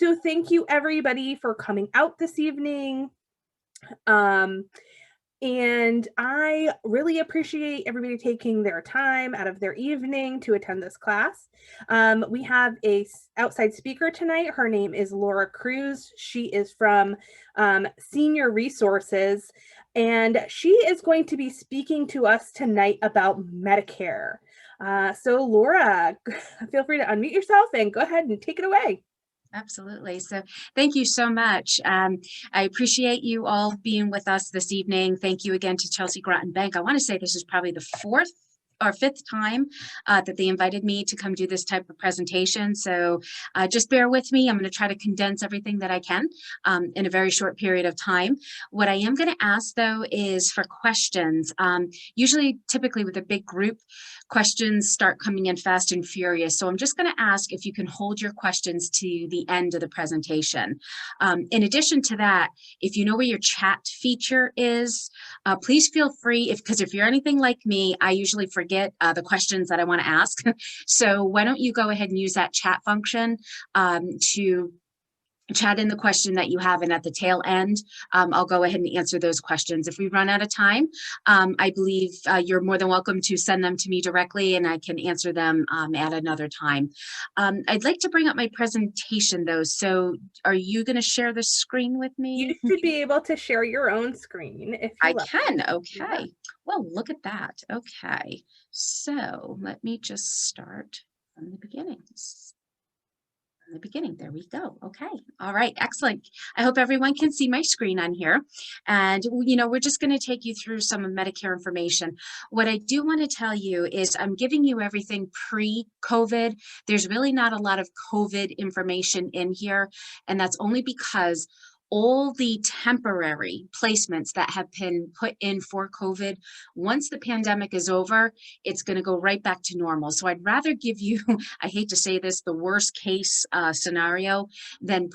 So thank you everybody for coming out this evening. And I really appreciate everybody taking their time out of their evening to attend this class. We have a outside speaker tonight. Her name is Laura Cruz. She is from Senior Resources, and she is going to be speaking to us tonight about Medicare. So Laura, feel free to unmute yourself and go ahead and take it away. Absolutely. So thank you so much. I appreciate you all being with us this evening. Thank you again to Chelsea Groton Bank. I want to say this is probably the fourth or fifth time that they invited me to come do this type of presentation. So just bear with me. I'm going to try to condense everything that I can in a very short period of time. What I am going to ask though is for questions. Typically with a big group, questions start coming in fast and furious. So I'm just going to ask if you can hold your questions to the end of the presentation. In addition to that, if you know where your chat feature is, please feel free, because if you're anything like me, I usually forget the questions that I want to ask. So why don't you go ahead and use that chat function to chat in the question that you have, and at the tail end, I'll go ahead and answer those questions. If we run out of time, I believe you're more than welcome to send them to me directly and I can answer them at another time. I'd like to bring up my presentation though. So are you going to share the screen with me? You should be able to share your own screen if you I can. Okay. Yeah. Well, look at that. Okay. So let me just start from the beginning. There we go. Okay. All right. Excellent. I hope everyone can see my screen on here. And, we're just going to take you through some of Medicare information. What I do want to tell you is I'm giving you everything pre-COVID. There's really not a lot of COVID information in here. And that's only because all the temporary placements that have been put in for COVID, once the pandemic is over, it's going to go right back to normal. So I'd rather give you, I hate to say this, the worst case scenario than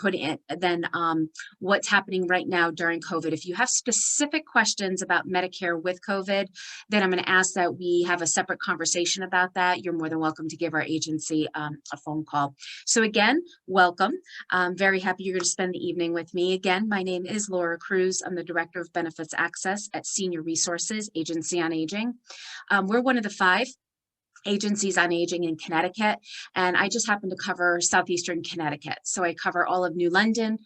what's happening right now during COVID. If you have specific questions about Medicare with COVID, then I'm going to ask that we have a separate conversation about that. You're more than welcome to give our agency a phone call. So again, welcome. I'm very happy you're going to spend the evening with me. Again, my name is Laura Cruz. I'm the Director of Benefits Access at Senior Resources, Agency on Aging. We're one of the 5 agencies on aging in Connecticut, and I just happen to cover southeastern Connecticut. So I cover all of New London,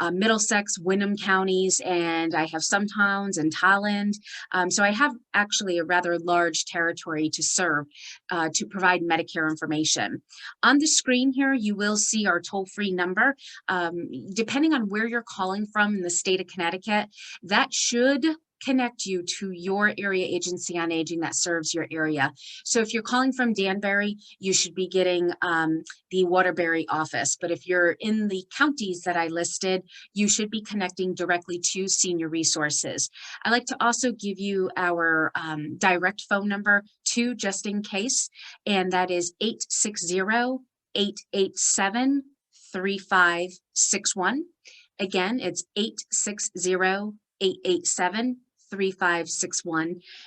Middlesex, Wyndham counties, and I have some towns in Tolland. So I have actually a rather large territory to serve to provide Medicare information. On the screen here, you will see our toll-free number. Depending on where you're calling from in the state of Connecticut, that should connect you to your area agency on aging that serves your area. So if you're calling from Danbury, you should be getting the Waterbury office. But if you're in the counties that I listed, you should be connecting directly to Senior Resources. I like to also give you our direct phone number too, just in case, and that is 860-887-3561. Again, it's 860-887-3561.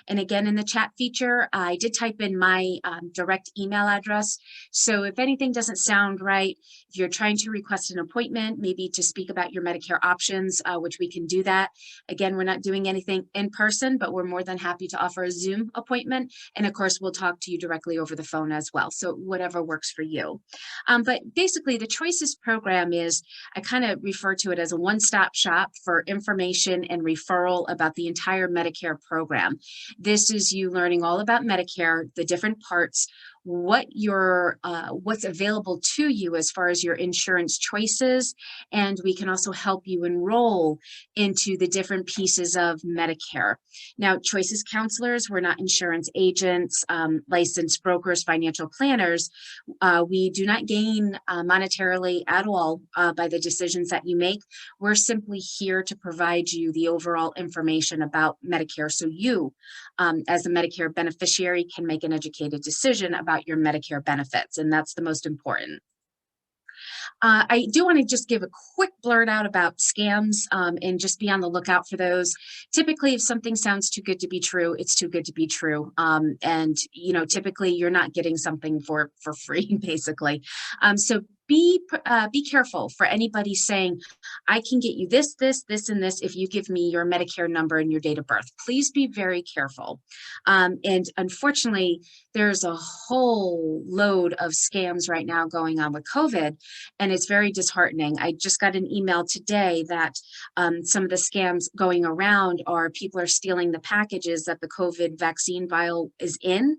And again, in the chat feature, I did type in my direct email address. So if anything doesn't sound right, if you're trying to request an appointment, maybe to speak about your Medicare options, which we can do that. Again, we're not doing anything in person, but we're more than happy to offer a Zoom appointment. And of course, we'll talk to you directly over the phone as well. So whatever works for you. But basically, the Choices program is, I kind of refer to it as a one-stop shop for information and referral about the entire Medicare program. This is you learning all about Medicare, the different parts, what's available to you as far as your insurance choices, and we can also help you enroll into the different pieces of Medicare. Now, Choices counselors, we're not insurance agents, licensed brokers, financial planners. We do not gain monetarily at all by the decisions that you make. We're simply here to provide you the overall information about Medicare, so you, as a Medicare beneficiary, can make an educated decision about your Medicare benefits, and that's the most important. I do want to just give a quick blurt out about scams and just be on the lookout for those. Typically, if something sounds too good to be true, it's too good to be true. And, typically you're not getting something for free, basically. So be careful for anybody saying, I can get you this, this, this, and this if you give me your Medicare number and your date of birth. Please be very careful. And unfortunately, there's a whole load of scams right now going on with COVID, and it's very disheartening. I just got an email today that some of the scams going around are people are stealing the packages that the COVID vaccine vial is in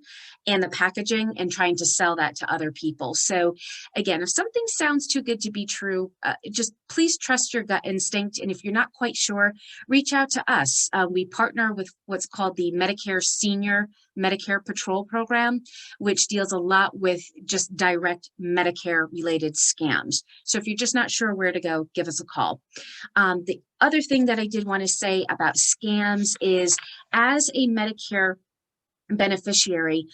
and the packaging and trying to sell that to other people. So again, if something sounds too good to be true, just please trust your gut instinct. And if you're not quite sure, reach out to us. We partner with what's called the Medicare Senior Medicare Patrol Program, which deals a lot with just direct Medicare related scams. So if you're just not sure where to go, give us a call. The other thing that I did want to say about scams is, as a Medicare beneficiary,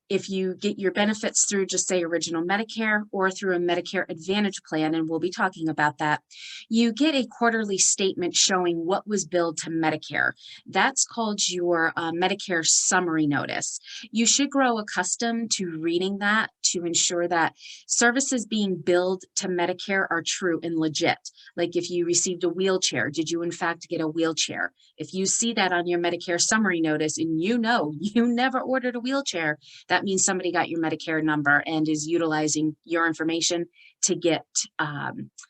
if you get your benefits through, just say, Original Medicare or through a Medicare Advantage plan, and we'll be talking about that, you get a quarterly statement showing what was billed to Medicare. That's called your Medicare summary notice. You should grow accustomed to reading that to ensure that services being billed to Medicare are true and legit. Like if you received a wheelchair, did you in fact get a wheelchair? If you see that on your Medicare summary notice and you know you never ordered a wheelchair, that means somebody got your Medicare number and is utilizing your information to get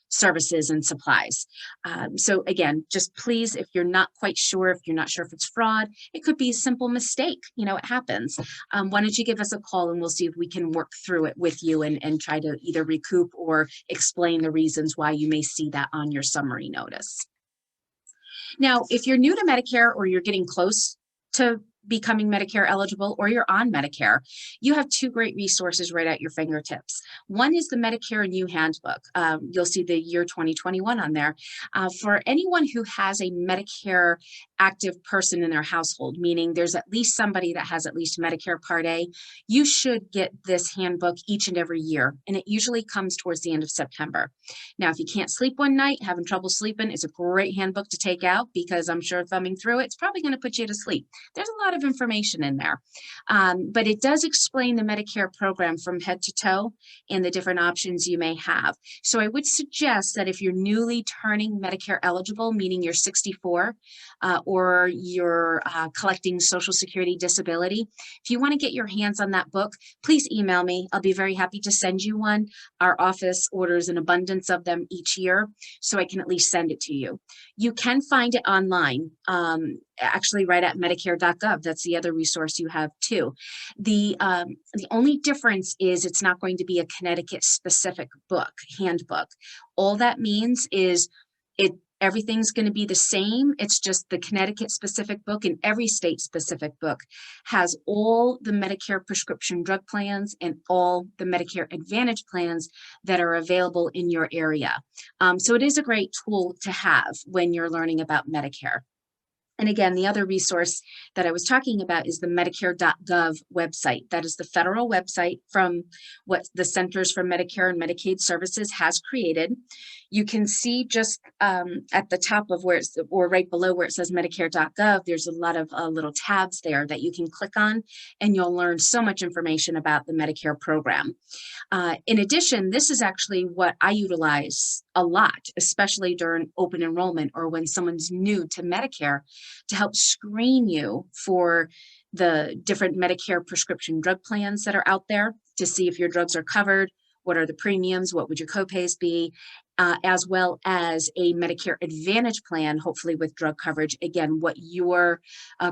services and supplies. So again, just please, if you're not quite sure, if you're not sure if it's fraud, it could be a simple mistake. You know, it happens. Why don't you give us a call and we'll see if we can work through it with you and try to either recoup or explain the reasons why you may see that on your summary notice. Now, if you're new to Medicare or you're getting close to becoming Medicare eligible, or you're on Medicare, you have two great resources right at your fingertips. One is the Medicare New Handbook. You'll see the year 2021 on there. For anyone who has a Medicare active person in their household, meaning there's at least somebody that has at least Medicare Part A, you should get this handbook each and every year, and it usually comes towards the end of September. Now, if you can't sleep one night, having trouble sleeping, it's a great handbook to take out, because I'm sure thumbing through it's probably going to put you to sleep. There's a lot of information in there, but it does explain the Medicare program from head to toe and the different options you may have. So I would suggest that if you're newly turning Medicare eligible, meaning you're 64, or you're collecting Social Security disability, if you want to get your hands on that book, please email me. I'll be very happy to send you one. Our office orders an abundance of them each year, so I can at least send it to you. You can find it online, actually right at Medicare.gov. That's the other resource you have too. The only difference is it's not going to be a Connecticut specific book, handbook. All that means is everything's going to be the same. It's just the Connecticut specific book, and every state specific book has all the Medicare prescription drug plans and all the Medicare Advantage plans that are available in your area. So it is a great tool to have when you're learning about Medicare. And again, the other resource that I was talking about is the Medicare.gov website. That is the federal website from what the Centers for Medicare and Medicaid Services has created. You can see just at the top of where it's, or right below where it says Medicare.gov, there's a lot of little tabs there that you can click on, and you'll learn so much information about the Medicare program. In addition, this is actually what I utilize a lot, especially during open enrollment or when someone's new to Medicare, to help screen you for the different Medicare prescription drug plans that are out there, to see if your drugs are covered, what are the premiums, what would your copays be, as well as a Medicare Advantage plan, hopefully with drug coverage, again, what your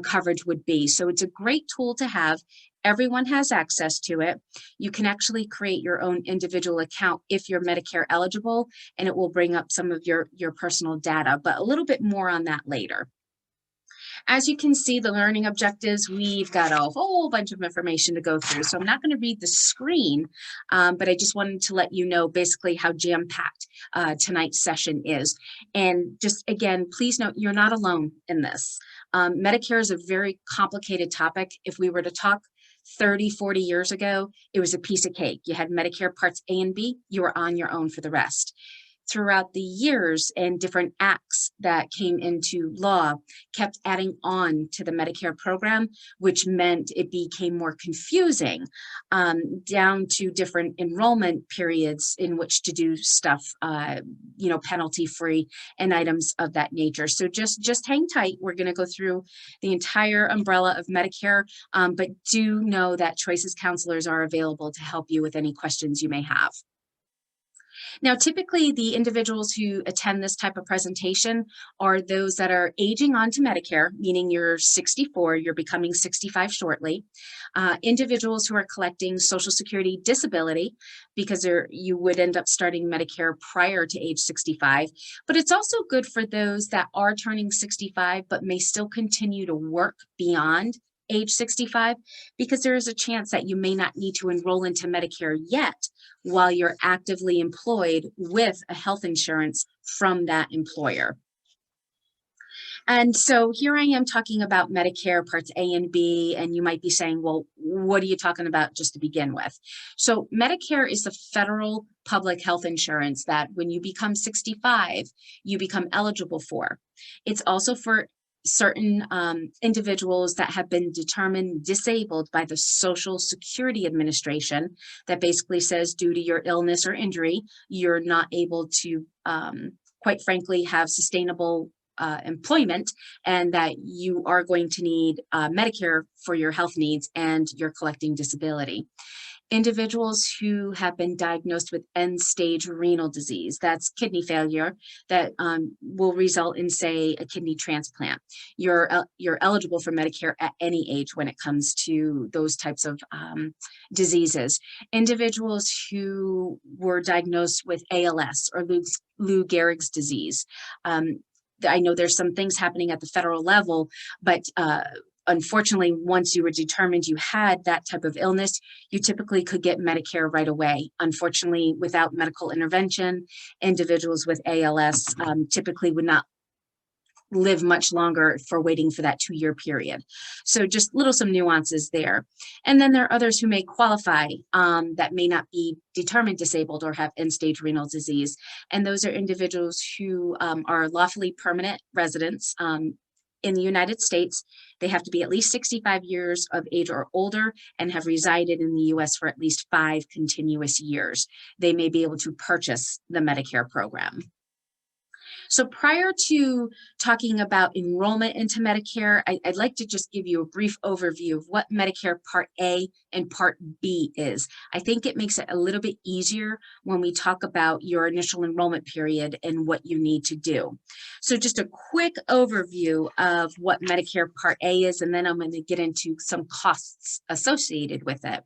coverage would be. So it's a great tool to have. Everyone has access to it. You can actually create your own individual account if you're Medicare eligible, and it will bring up some of your personal data, but a little bit more on that later. As you can see, the learning objectives, we've got a whole bunch of information to go through. So I'm not going to read the screen, but I just wanted to let you know basically how jam-packed tonight's session is. And just again, please note, you're not alone in this. Medicare is a very complicated topic. If we were to talk 30, 40 years ago, it was a piece of cake. You had Medicare Parts A and B, you were on your own for the rest. throughout the years and different acts that came into law kept adding on to the Medicare program, which meant it became more confusing, down to different enrollment periods in which to do stuff, penalty free and items of that nature. So just hang tight. We're going to go through the entire umbrella of Medicare, but do know that Choices counselors are available to help you with any questions you may have. Now, typically the individuals who attend this type of presentation are those that are aging on to Medicare, meaning you're 64, you're becoming 65 shortly. Individuals who are collecting Social Security disability, because you would end up starting Medicare prior to age 65. But it's also good for those that are turning 65, but may still continue to work beyond age 65, because there is a chance that you may not need to enroll into Medicare yet while you're actively employed with a health insurance from that employer. And so here I am talking about Medicare Parts A and B, and you might be saying, well, what are you talking about just to begin with? So Medicare is the federal public health insurance that when you become 65, you become eligible for. It's also for certain individuals that have been determined disabled by the Social Security Administration, that basically says due to your illness or injury, you're not able to, quite frankly, have sustainable employment, and that you are going to need Medicare for your health needs and you're collecting disability. Individuals who have been diagnosed with end-stage renal disease, that's kidney failure, that will result in, say, a kidney transplant. You're eligible for Medicare at any age when it comes to those types of diseases. Individuals who were diagnosed with ALS or Lou Gehrig's disease. I know there's some things happening at the federal level, but unfortunately, once you were determined you had that type of illness, you typically could get Medicare right away. Unfortunately, without medical intervention, individuals with ALS typically would not live much longer for waiting for that 2-year period. So just some nuances there. And then there are others who may qualify that may not be determined disabled or have end-stage renal disease. And those are individuals who are lawfully permanent residents in the United States. They have to be at least 65 years of age or older and have resided in the US for at least 5 continuous years. They may be able to purchase the Medicare program. So prior to talking about enrollment into Medicare, I'd like to just give you a brief overview of what Medicare Part A and Part B is. I think it makes it a little bit easier when we talk about your initial enrollment period and what you need to do. So just a quick overview of what Medicare Part A is, and then I'm going to get into some costs associated with it.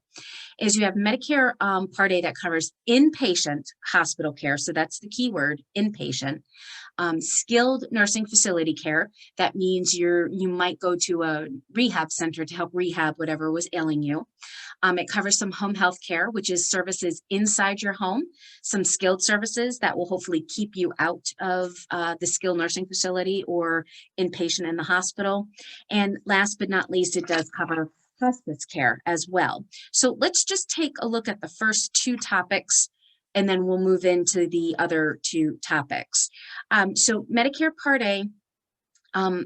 Is you have Medicare Part A that covers inpatient hospital care, so that's the key word, inpatient. Skilled nursing facility care, that means you might go to a rehab center to help rehab whatever was ailing you. It covers some home health care, which is services inside your home, some skilled services that will hopefully keep you out of the skilled nursing facility or inpatient in the hospital. And last but not least, it does cover hospice care as well. So let's just take a look at the first 2 topics, and then we'll move into the other 2 topics. So Medicare Part A,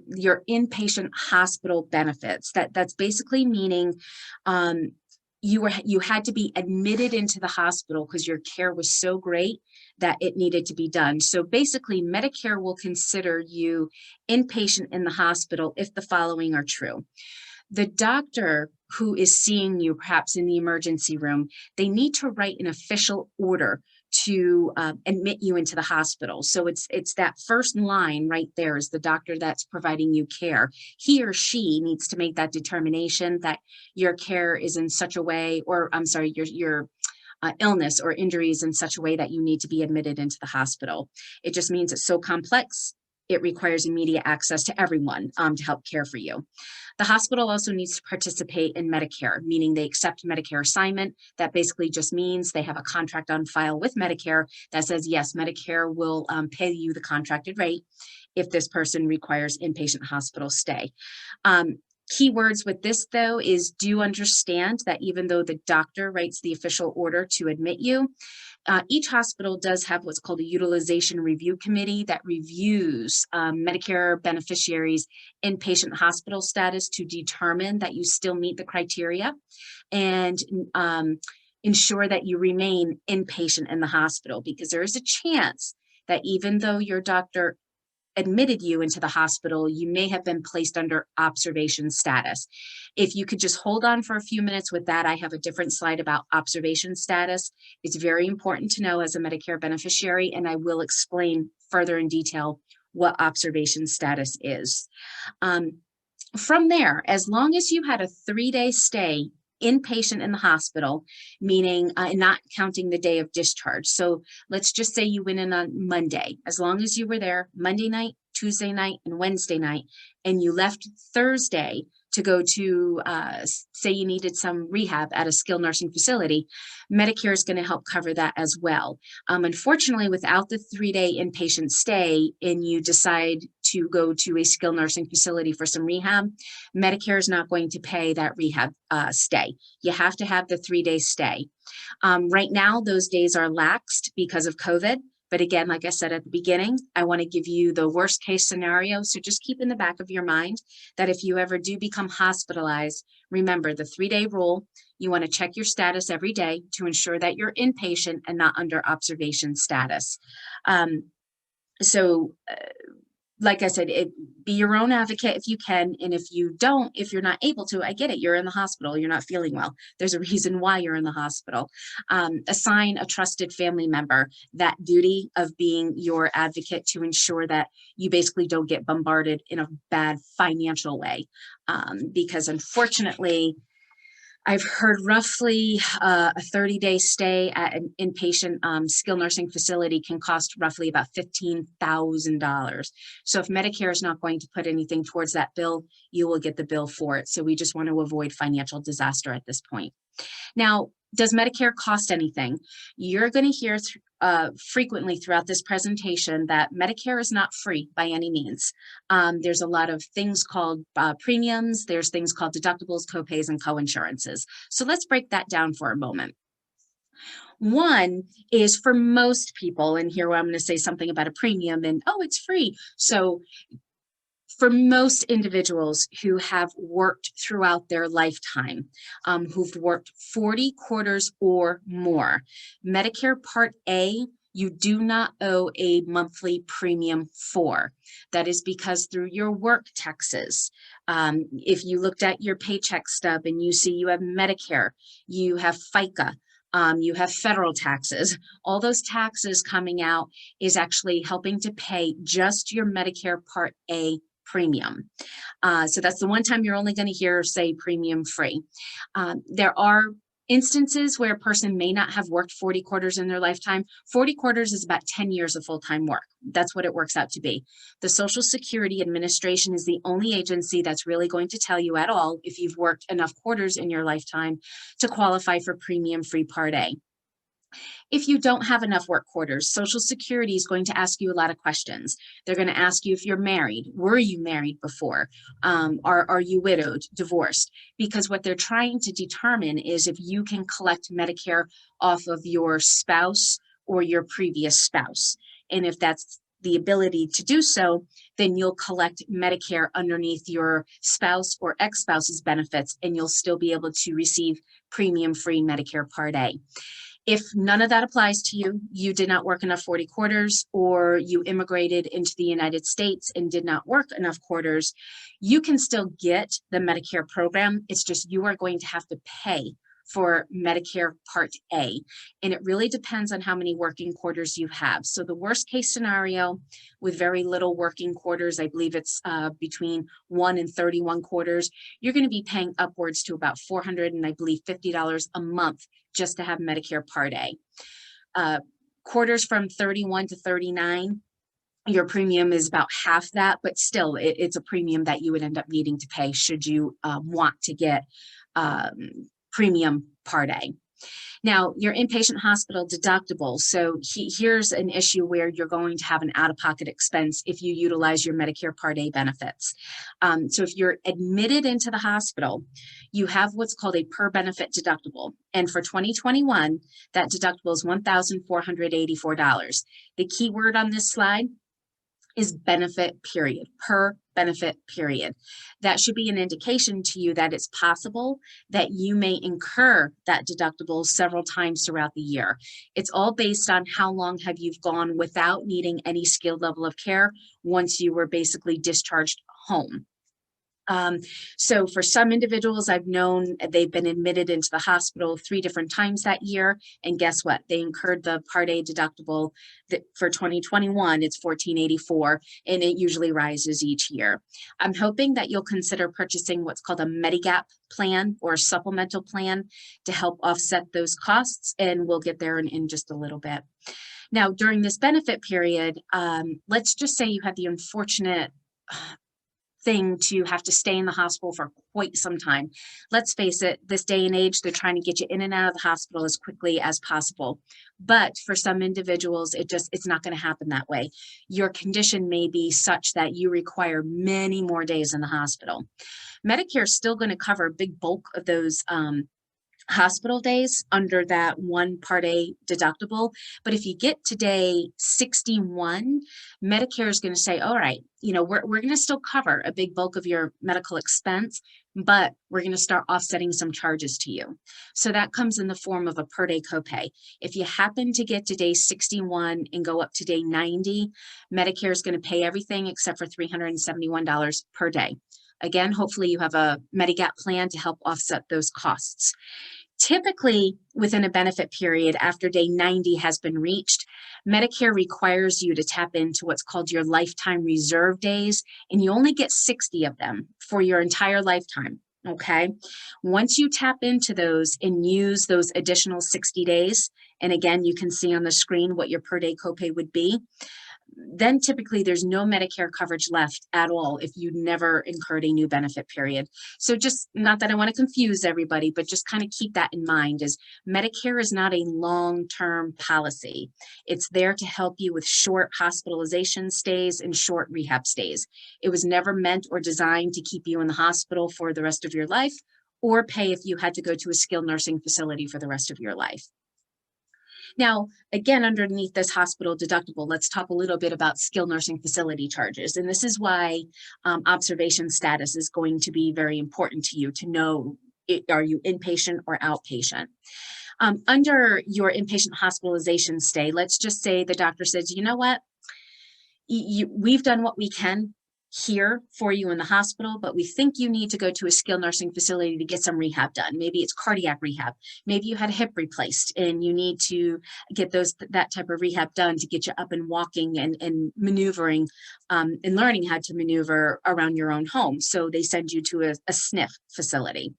your inpatient hospital benefits, that's basically meaning you had to be admitted into the hospital because your care was so great that it needed to be done. So basically, Medicare will consider you inpatient in the hospital if the following are true. The doctor who is seeing you perhaps in the emergency room, they need to write an official order to admit you into the hospital. So it's that first line right there is the doctor that's providing you care. He or she needs to make that determination that your care is in such a way, or I'm sorry, your illness or injury is in such a way that you need to be admitted into the hospital. It just means it's so complex. It requires immediate access to everyone to help care for you. The hospital also needs to participate in Medicare, meaning they accept Medicare assignment. That basically just means they have a contract on file with Medicare that says, yes, Medicare will pay you the contracted rate if this person requires inpatient hospital stay. Keywords with this, though, is do understand that even though the doctor writes the official order to admit you, Each hospital does have what's called a utilization review committee that reviews Medicare beneficiaries' inpatient hospital status to determine that you still meet the criteria and ensure that you remain inpatient in the hospital, because there is a chance that even though your doctor admitted you into the hospital, you may have been placed under observation status. If you could just hold on for a few minutes with that, I have a different slide about observation status. It's very important to know as a Medicare beneficiary, and I will explain further in detail what observation status is. From there, as long as you had a 3-day stay inpatient in the hospital, meaning not counting the day of discharge. So let's just say you went in on Monday. As long as you were there Monday night, Tuesday night, and Wednesday night, and you left Thursday to go to, say you needed some rehab at a skilled nursing facility, Medicare is going to help cover that as well. Unfortunately, without the 3-day inpatient stay and you decide to go to a skilled nursing facility for some rehab, Medicare is not going to pay that rehab stay. You have to have the 3-day stay. Right now, those days are laxed because of COVID. But again, like I said at the beginning, I want to give you the worst case scenario. So just keep in the back of your mind that if you ever do become hospitalized, remember the 3-day rule. You want to check your status every day to ensure that you're inpatient and not under observation status. Like I said, be your own advocate if you can. And if you don't, if you're not able to, I get it. You're in the hospital. You're not feeling well. There's a reason why you're in the hospital. Assign a trusted family member that duty of being your advocate to ensure that you basically don't get bombarded in a bad financial way. Because unfortunately, I've heard roughly a 30-day stay at an inpatient skilled nursing facility can cost roughly about $15,000. So if Medicare is not going to put anything towards that bill, you will get the bill for it. So we just want to avoid financial disaster at this point. Now, does Medicare cost anything? You're going to hear frequently throughout this presentation that Medicare is not free by any means. There's a lot of things called premiums. There's things called deductibles, copays, and coinsurances. So let's break that down for a moment. One is for most people, and here I'm going to say something about a premium and, oh, it's free. So for most individuals who have worked throughout their lifetime, who've worked 40 quarters or more, Medicare Part A, you do not owe a monthly premium for. That is because through your work taxes, if you looked at your paycheck stub and you see you have Medicare, you have FICA, you have federal taxes, all those taxes coming out is actually helping to pay just your Medicare Part A premium. So that's the one time you're only going to hear say premium free. There are instances where a person may not have worked 40 quarters in their lifetime. 40 quarters is about 10 years of full-time work. That's what it works out to be. The Social Security Administration is the only agency that's really going to tell you at all if you've worked enough quarters in your lifetime to qualify for premium-free Part A. If you don't have enough work quarters, Social Security is going to ask you a lot of questions. They're going to ask you if you're married. Were you married before? Are you widowed, divorced? Because what they're trying to determine is if you can collect Medicare off of your spouse or your previous spouse. And if that's the ability to do so, then you'll collect Medicare underneath your spouse or ex-spouse's benefits, and you'll still be able to receive premium-free Medicare Part A. If none of that applies to you, you did not work enough 40 quarters, or you immigrated into the United States and did not work enough quarters, you can still get the Medicare program. It's just you are going to have to pay for Medicare Part A. And it really depends on how many working quarters you have. So the worst case scenario with very little working quarters, I believe it's between 1 and 31 quarters, you're going to be paying upwards to about $400 and I believe $50 a month just to have Medicare Part A. Quarters from 31 to 39, your premium is about half that, but still it's a premium that you would end up needing to pay should you want to get premium Part A. Now, your inpatient hospital deductible. So here's an issue where you're going to have an out-of-pocket expense if you utilize your Medicare Part A benefits. So if you're admitted into the hospital, you have what's called a per benefit deductible. And for 2021, that deductible is $1,484. The key word on this slide is benefit period, per benefit period. That should be an indication to you that it's possible that you may incur that deductible several times throughout the year. It's all based on how long have you gone without needing any skilled level of care once you were basically discharged home. So for some individuals, I've known they've been admitted into the hospital 3 different times that year. And guess what? They incurred the Part A deductible that for 2021, it's $1,484, and it usually rises each year. I'm hoping that you'll consider purchasing what's called a Medigap plan or a supplemental plan to help offset those costs. And we'll get there in just a little bit. Now, during this benefit period, let's just say you had the unfortunate thing to have to stay in the hospital for quite some time. Let's face it, this day and age, they're trying to get you in and out of the hospital as quickly as possible. But for some individuals, it's not going to happen that way. Your condition may be such that you require many more days in the hospital. Medicare is still going to cover a big bulk of those hospital days under that one Part A deductible. But if you get to day 61, Medicare is going to say, all right, we're going to still cover a big bulk of your medical expense, but we're going to start offsetting some charges to you. So that comes in the form of a per day copay. If you happen to get to day 61 and go up to day 90, Medicare is going to pay everything except for $371 per day. Again, hopefully you have a Medigap plan to help offset those costs. Typically, within a benefit period after day 90 has been reached, Medicare requires you to tap into what's called your lifetime reserve days, and you only get 60 of them for your entire lifetime. Okay. Once you tap into those and use those additional 60 days, and again, you can see on the screen what your per day copay would be, then typically there's no Medicare coverage left at all if you never incurred a new benefit period. So just, not that I want to confuse everybody, but just kind of keep that in mind, is Medicare is not a long-term policy. It's there to help you with short hospitalization stays and short rehab stays. It was never meant or designed to keep you in the hospital for the rest of your life or pay if you had to go to a skilled nursing facility for the rest of your life. Now, again, underneath this hospital deductible, let's talk a little bit about skilled nursing facility charges. And this is why observation status is going to be very important to you to know, are you inpatient or outpatient? Under your inpatient hospitalization stay, let's just say the doctor says, you know what, we've done what we can here for you in the hospital, but we think you need to go to a skilled nursing facility to get some rehab done. Maybe it's cardiac rehab. Maybe you had a hip replaced and you need to get that type of rehab done to get you up and walking and maneuvering and learning how to maneuver around your own home. So they send you to a SNF facility.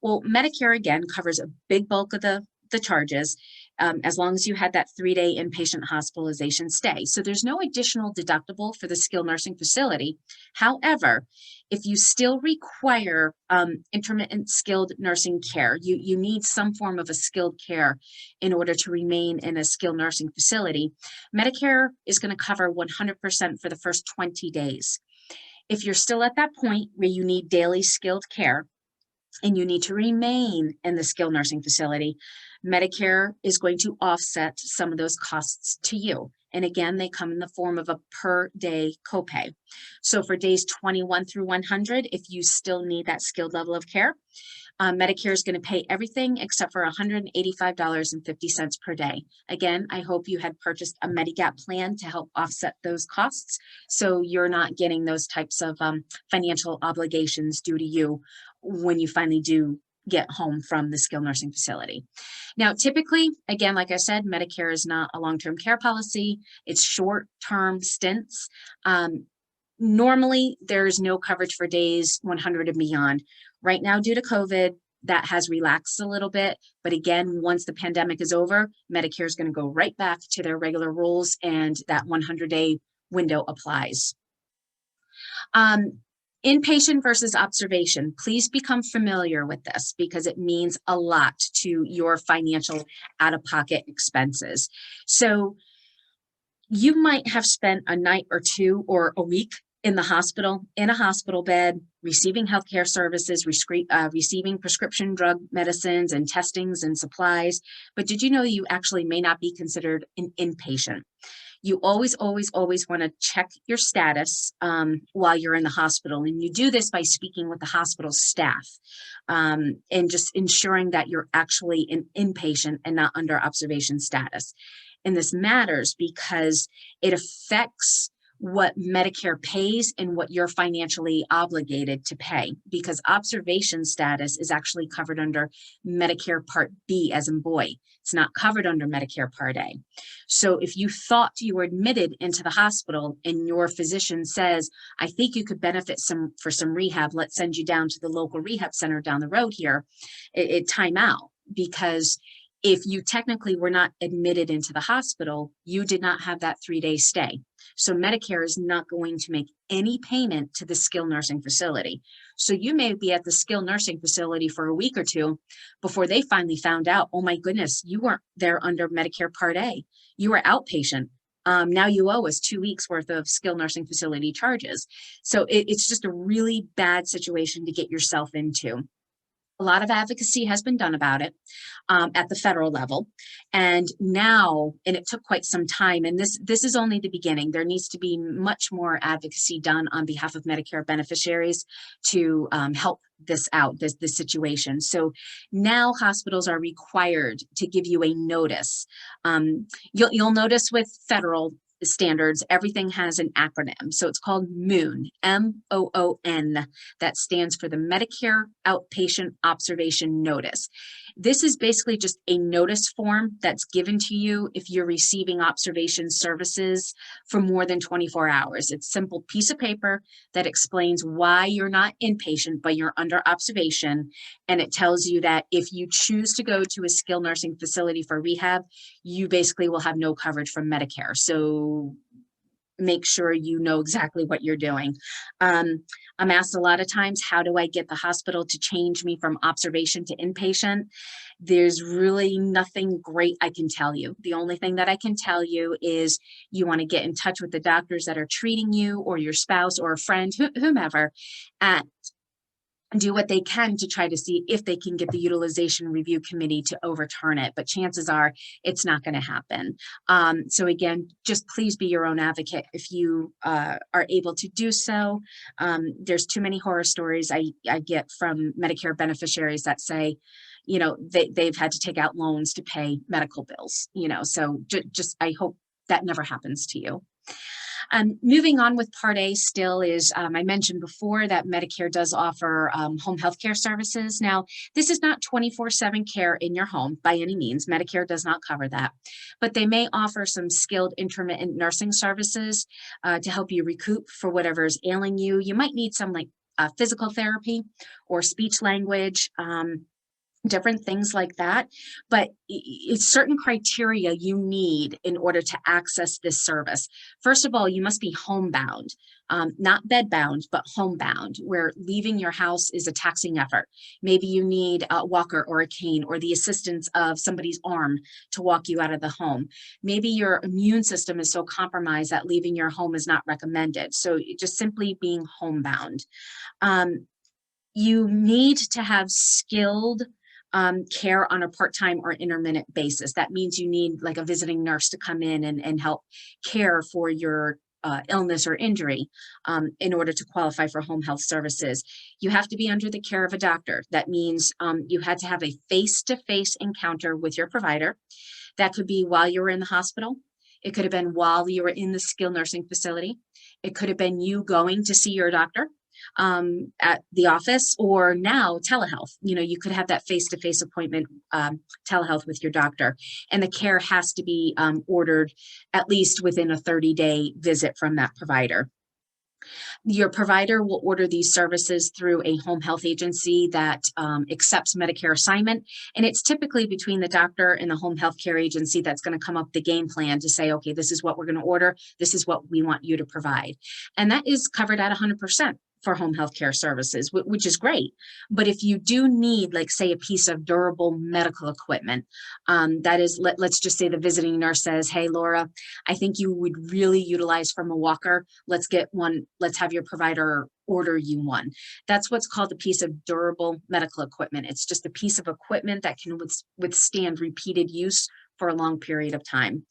Well, Medicare, again, covers a big bulk of the charges, as long as you had that 3-day inpatient hospitalization stay. So there's no additional deductible for the skilled nursing facility. However, if you still require intermittent skilled nursing care, you need some form of a skilled care in order to remain in a skilled nursing facility, Medicare is going to cover 100% for the first 20 days. If you're still at that point where you need daily skilled care and you need to remain in the skilled nursing facility, Medicare is going to offset some of those costs to you. And again, they come in the form of a per day copay. So for days 21 through 100, if you still need that skilled level of care, Medicare is going to pay everything except for $185.50 per day. Again, I hope you had purchased a Medigap plan to help offset those costs, so you're not getting those types of financial obligations due to you when you finally do get home from the skilled nursing facility. Now, typically, again, like I said, Medicare is not a long-term care policy. It's short-term stints. Normally, there's no coverage for days 100 and beyond. Right now, due to COVID, that has relaxed a little bit. But again, once the pandemic is over, Medicare is going to go right back to their regular rules, and that 100-day window applies. Inpatient versus observation. Please become familiar with this because it means a lot to your financial out-of-pocket expenses. So you might have spent a night or two or a week in the hospital, in a hospital bed, receiving healthcare services, receiving prescription drug medicines and testings and supplies. But did you know you actually may not be considered an inpatient? You always, always, always want to check your status while you're in the hospital. And you do this by speaking with the hospital staff and just ensuring that you're actually an inpatient and not under observation status. And this matters because it affects what Medicare pays and what you're financially obligated to pay, because observation status is actually covered under Medicare Part B, as in boy. It's not covered under Medicare Part A. So if you thought you were admitted into the hospital and your physician says, I think you could benefit for some rehab, let's send you down to the local rehab center down the road here, it time out, because if you technically were not admitted into the hospital, you did not have that 3-day stay. So Medicare is not going to make any payment to the skilled nursing facility. So you may be at the skilled nursing facility for a week or two before they finally found out, oh my goodness, you weren't there under Medicare Part A. You were outpatient. Now you owe us 2 weeks worth of skilled nursing facility charges. So it's just a really bad situation to get yourself into. A lot of advocacy has been done about it at the federal level. And now, and it took quite some time, and this is only the beginning. There needs to be much more advocacy done on behalf of Medicare beneficiaries to help this out, this situation. So now hospitals are required to give you a notice. You'll notice with federal standards, everything has an acronym. So it's called MOON, M-O-O-N. That stands for the Medicare Outpatient Observation Notice. This is basically just a notice form that's given to you if you're receiving observation services for more than 24 hours. It's a simple piece of paper that explains why you're not inpatient, but you're under observation. And it tells you that if you choose to go to a skilled nursing facility for rehab, you basically will have no coverage from Medicare. So make sure you know exactly what you're doing. I'm asked a lot of times, how do I get the hospital to change me from observation to inpatient? There's really nothing great I can tell you. The only thing that I can tell you is you want to get in touch with the doctors that are treating you, or your spouse or a friend, whomever, and do what they can to try to see if they can get the utilization review committee to overturn it. But chances are it's not going to happen. So again, just please be your own advocate if you are able to do so. There's too many horror stories I get from Medicare beneficiaries that say, you know, they've had to take out loans to pay medical bills, you know, so just I hope that never happens to you. Moving on with Part A still is, I mentioned before that Medicare does offer home health care services. Now, this is not 24/7 care in your home by any means. Medicare does not cover that, but they may offer some skilled intermittent nursing services to help you recoup for whatever is ailing you. You might need some like physical therapy or speech language, different things like that, but it's certain criteria you need in order to access this service. First of all, you must be homebound, not bedbound, but homebound, where leaving your house is a taxing effort. Maybe you need a walker or a cane or the assistance of somebody's arm to walk you out of the home. Maybe your immune system is so compromised that leaving your home is not recommended. So just simply being homebound. You need to have skilled care on a part-time or intermittent basis. That means you need like a visiting nurse to come in and help care for your illness or injury in order to qualify for home health services. You have to be under the care of a doctor. That means you had to have a face-to-face encounter with your provider. That could be while you were in the hospital. It could have been while you were in the skilled nursing facility. It could have been you going to see your doctor at the office, or now telehealth. You know, you could have that face-to-face appointment, telehealth with your doctor, and the care has to be ordered at least within a 30-day visit from that provider. Your provider will order these services through a home health agency that accepts Medicare assignment. And it's typically between the doctor and the home health care agency that's going to come up the game plan to say, okay, this is what we're going to order. This is what we want you to provide. And that is covered at 100% for home health care services, which is great. But if you do need, like, say, a piece of durable medical equipment, that is, let's just say the visiting nurse says, hey, Laura, I think you would really utilize from a walker. Let's get one. Let's have your provider order you one. That's what's called a piece of durable medical equipment. It's just a piece of equipment that can withstand repeated use for a long period of time.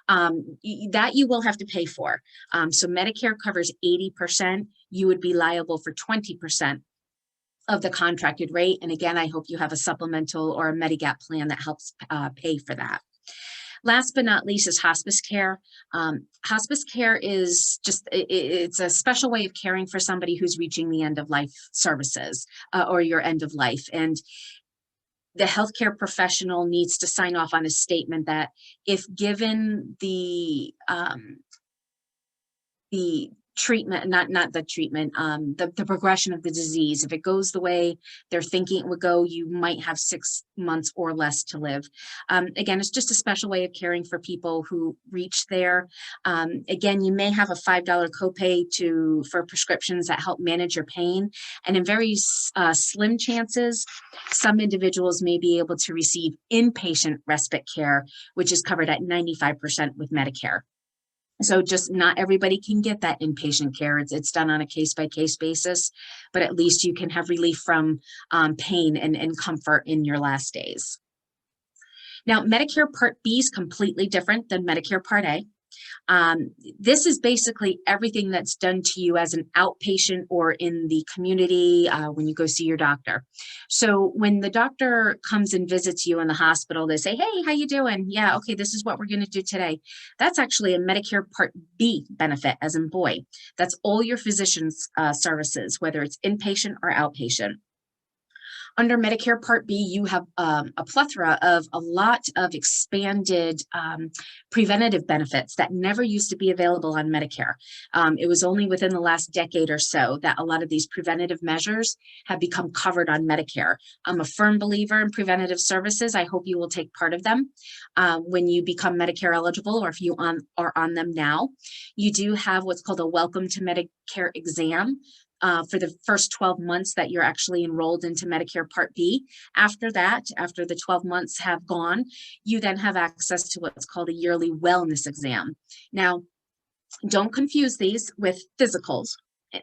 That you will have to pay for. So Medicare covers 80%. You would be liable for 20% of the contracted rate. And again, I hope you have a supplemental or a Medigap plan that helps pay for that. Last but not least is hospice care. Hospice care is just, it's a special way of caring for somebody who's reaching the end of life services or your end of life. And the healthcare professional needs to sign off on a statement that if given the treatment, not the treatment, the progression of the disease, if it goes the way they're thinking it would go, you might have 6 months or less to live. Again, it's just a special way of caring for people who reach there. Again, you may have a $5 copay for prescriptions that help manage your pain. And in very slim chances, some individuals may be able to receive inpatient respite care, which is covered at 95% with Medicare. So just not everybody can get that inpatient care. It's done on a case-by-case basis, but at least you can have relief from pain and comfort in your last days. Now, Medicare Part B is completely different than Medicare Part A. This is basically everything that's done to you as an outpatient or in the community when you go see your doctor. So when the doctor comes and visits you in the hospital, they say, hey, how you doing? Yeah, okay, this is what we're going to do today. That's actually a Medicare Part B benefit, as in boy. That's all your physician's services, whether it's inpatient or outpatient. Under Medicare Part B, you have a plethora of a lot of expanded preventative benefits that never used to be available on Medicare. It was only within the last decade or so that a lot of these preventative measures have become covered on Medicare. I'm a firm believer in preventative services. I hope you will take part of them when you become Medicare eligible, or if you are on them now. You do have what's called a Welcome to Medicare exam for the first 12 months that you're actually enrolled into Medicare Part B. After that, after the 12 months have gone, you then have access to what's called a yearly wellness exam. Now, don't confuse these with physicals.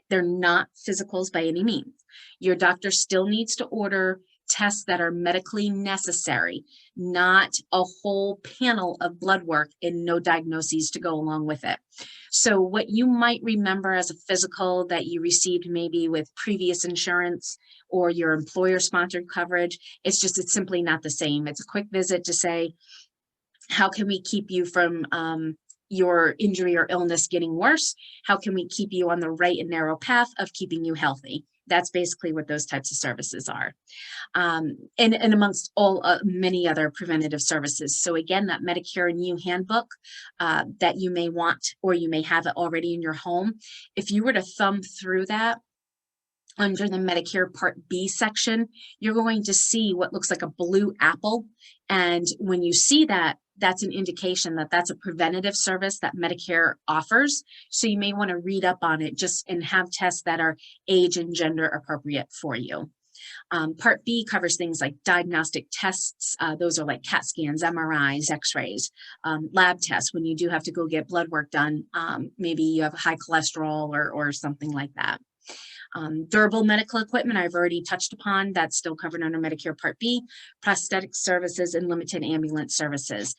They're not physicals by any means. Your doctor still needs to order tests that are medically necessary, not a whole panel of blood work and no diagnoses to go along with it. So what you might remember as a physical that you received maybe with previous insurance or your employer sponsored coverage, it's simply not the same. It's a quick visit to say, how can we keep you from your injury or illness getting worse? How can we keep you on the right and narrow path of keeping you healthy? That's basically what those types of services are. And amongst all many other preventative services. So again, that Medicare and You handbook that you may want, or you may have it already in your home. If you were to thumb through that, under the Medicare Part B section, you're going to see what looks like a blue apple. And when you see that, that's an indication that that's a preventative service that Medicare offers. So you may want to read up on it and have tests that are age and gender appropriate for you. Part B covers things like diagnostic tests. Those are like CAT scans, MRIs, x-rays, lab tests when you do have to go get blood work done. Maybe you have high cholesterol or something like that. Durable medical equipment, I've already touched upon. That's still covered under Medicare Part B. Prosthetic services and limited ambulance services.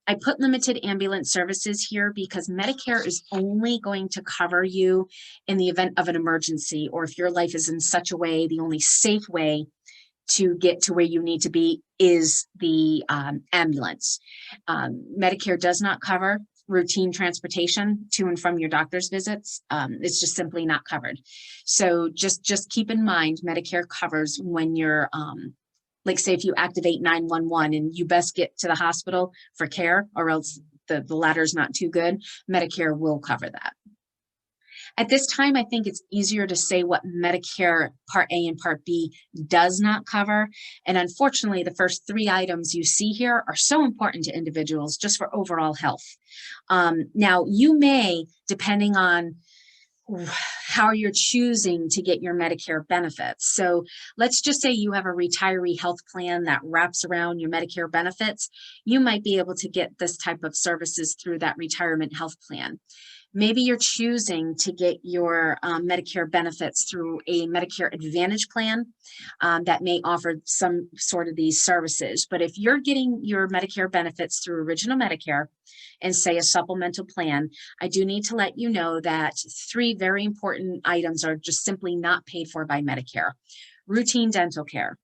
I put limited ambulance services here because Medicare is only going to cover you in the event of an emergency, or if your life is in such a way, the only safe way to get to where you need to be is the ambulance. Medicare does not cover routine transportation to and from your doctor's visits. It's just simply not covered. So just keep in mind, Medicare covers when you're, like say if you activate 911 and you best get to the hospital for care, or else the ladder's not too good, Medicare will cover that. At this time, I think it's easier to say what Medicare Part A and Part B does not cover. And unfortunately, the first 3 items you see here are so important to individuals just for overall health. Now, you may, depending on how you're choosing to get your Medicare benefits. So let's just say you have a retiree health plan that wraps around your Medicare benefits. You might be able to get this type of services through that retirement health plan. Maybe you're choosing to get your Medicare benefits through a Medicare Advantage plan that may offer some sort of these services. But if you're getting your Medicare benefits through Original Medicare and say a supplemental plan, I do need to let you know that 3 very important items are just simply not paid for by Medicare. Routine dental care.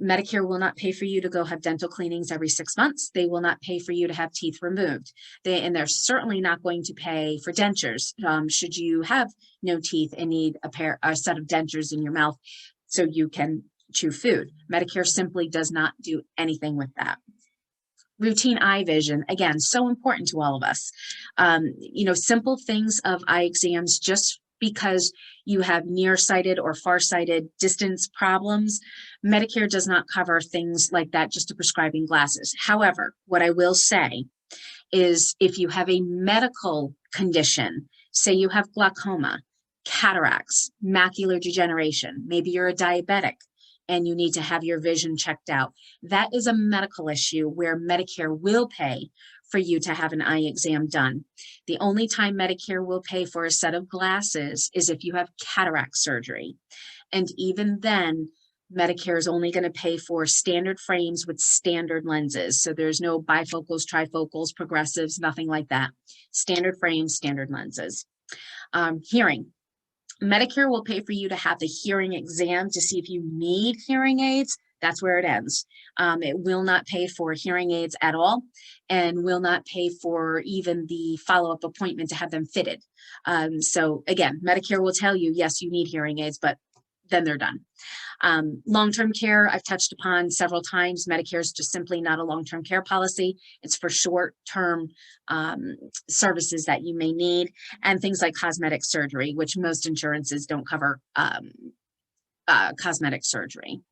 Medicare will not pay for you to go have dental cleanings every 6 months. They will not pay for you to have teeth removed. And they're certainly not going to pay for dentures should you have no teeth and need a set of dentures in your mouth so you can chew food. Medicare simply does not do anything with that. Routine eye vision, again, so important to all of us. Simple things of eye exams, just because you have nearsighted or farsighted distance problems, Medicare does not cover things like that, just to prescribing glasses. However, what I will say is if you have a medical condition, say you have glaucoma, cataracts, macular degeneration, maybe you're a diabetic and you need to have your vision checked out, that is a medical issue where Medicare will pay for you to have an eye exam done. The only time Medicare will pay for a set of glasses is if you have cataract surgery. And even then, Medicare is only going to pay for standard frames with standard lenses. So there's no bifocals, trifocals, progressives, nothing like that. Standard frames, standard lenses. Hearing. Medicare will pay for you to have the hearing exam to see if you need hearing aids. That's where it ends. It will not pay for hearing aids at all and will not pay for even the follow-up appointment to have them fitted. So again, Medicare will tell you, yes, you need hearing aids, but then they're done. Long-term care, I've touched upon several times. Medicare is just simply not a long-term care policy. It's for short-term services that you may need, and things like cosmetic surgery, which most insurances don't cover cosmetic surgery.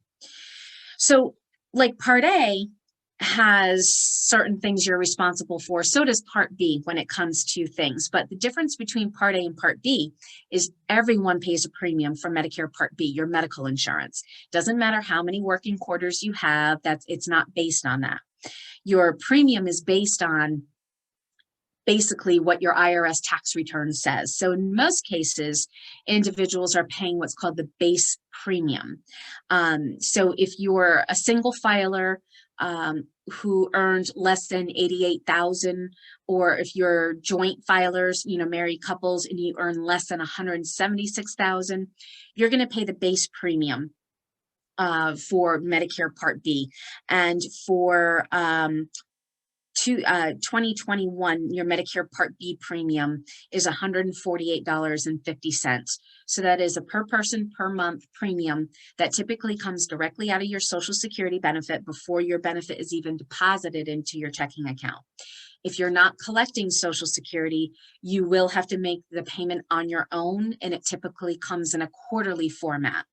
So like Part A has certain things you're responsible for. So does Part B when it comes to things. But the difference between Part A and Part B is everyone pays a premium for Medicare Part B, your medical insurance. Doesn't matter how many working quarters you have, it's not based on that. Your premium is based on basically what your IRS tax return says. So in most cases, individuals are paying what's called the base premium. So if you're a single filer who earned less than $88,000, or if you're joint filers, married couples, and you earn less than $176,000, you're going to pay the base premium for Medicare Part B. And for 2021, your Medicare Part B premium is $148.50. So that is a per person per month premium that typically comes directly out of your Social Security benefit before your benefit is even deposited into your checking account. If you're not collecting Social Security, you will have to make the payment on your own, and it typically comes in a quarterly format.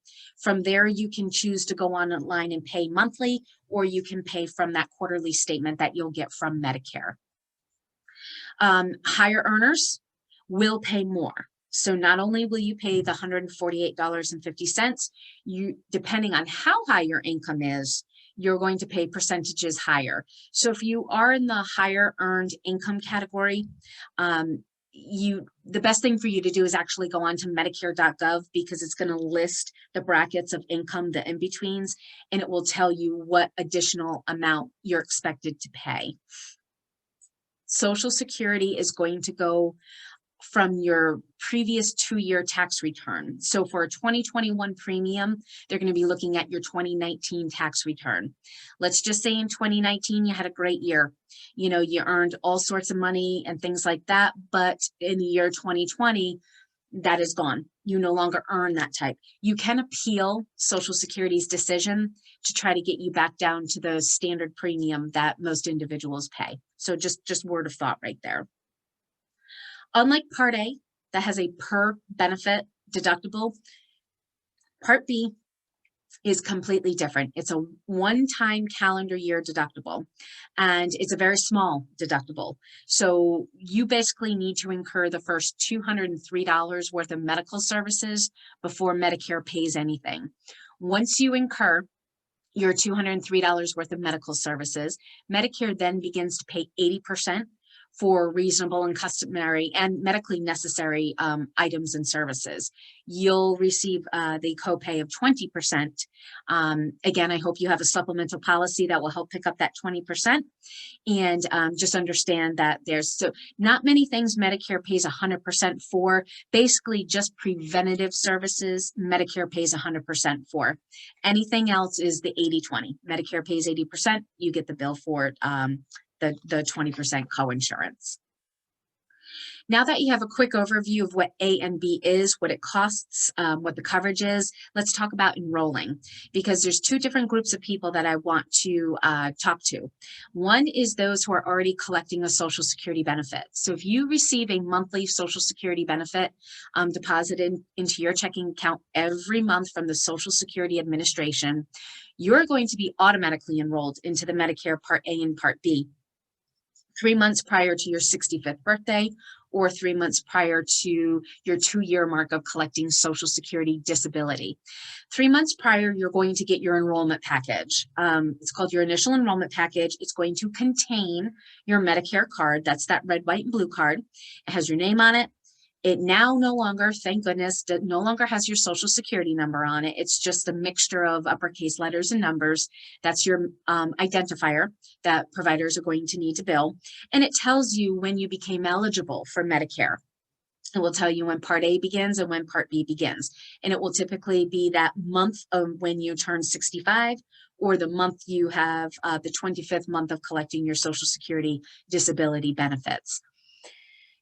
From there, you can choose to go online and pay monthly, or you can pay from that quarterly statement that you'll get from Medicare. Higher earners will pay more. So not only will you pay the $148.50, depending on how high your income is, you're going to pay percentages higher. So if you are in the higher earned income category, the best thing for you to do is actually go on to Medicare.gov, because it's going to list the brackets of income, the in-betweens, and it will tell you what additional amount you're expected to pay. Social Security is going to go from your previous 2-year tax return. So for a 2021 premium, they're going to be looking at your 2019 tax return. Let's just say in 2019, you had a great year. You earned all sorts of money and things like that. But in the year 2020, that is gone. You no longer earn that type. You can appeal Social Security's decision to try to get you back down to the standard premium that most individuals pay. So just word of thought right there. Unlike Part A, that has a per benefit deductible, Part B is completely different. It's a one-time calendar year deductible, and it's a very small deductible. So you basically need to incur the first $203 worth of medical services before Medicare pays anything. Once you incur your $203 worth of medical services, Medicare then begins to pay 80% for reasonable and customary and medically necessary items and services. You'll receive the copay of 20%. Again, I hope you have a supplemental policy that will help pick up that 20%. And just understand that there's so not many things Medicare pays 100% for. Basically, just preventative services, Medicare pays 100% for. Anything else is the 80-20. Medicare pays 80%, you get the bill for the 20% coinsurance. Now that you have a quick overview of what A and B is, what it costs, what the coverage is, let's talk about enrolling, because there's two different groups of people that I want to talk to. One is those who are already collecting a Social Security benefit. So if you receive a monthly Social Security benefit deposited into your checking account every month from the Social Security Administration, you're going to be automatically enrolled into the Medicare Part A and Part B 3 months prior to your 65th birthday, or 3 months prior to your 2-year mark of collecting Social Security disability. 3 months prior, you're going to get your enrollment package. It's called your initial enrollment package. It's going to contain your Medicare card. That's that red, white, and blue card. It has your name on it. It now no longer, thank goodness, no longer has your Social Security number on it. It's just a mixture of uppercase letters and numbers. That's your identifier that providers are going to need to bill. And it tells you when you became eligible for Medicare. It will tell you when Part A begins and when Part B begins. And it will typically be that month of when you turn 65, or the month you have the 25th month of collecting your Social Security disability benefits.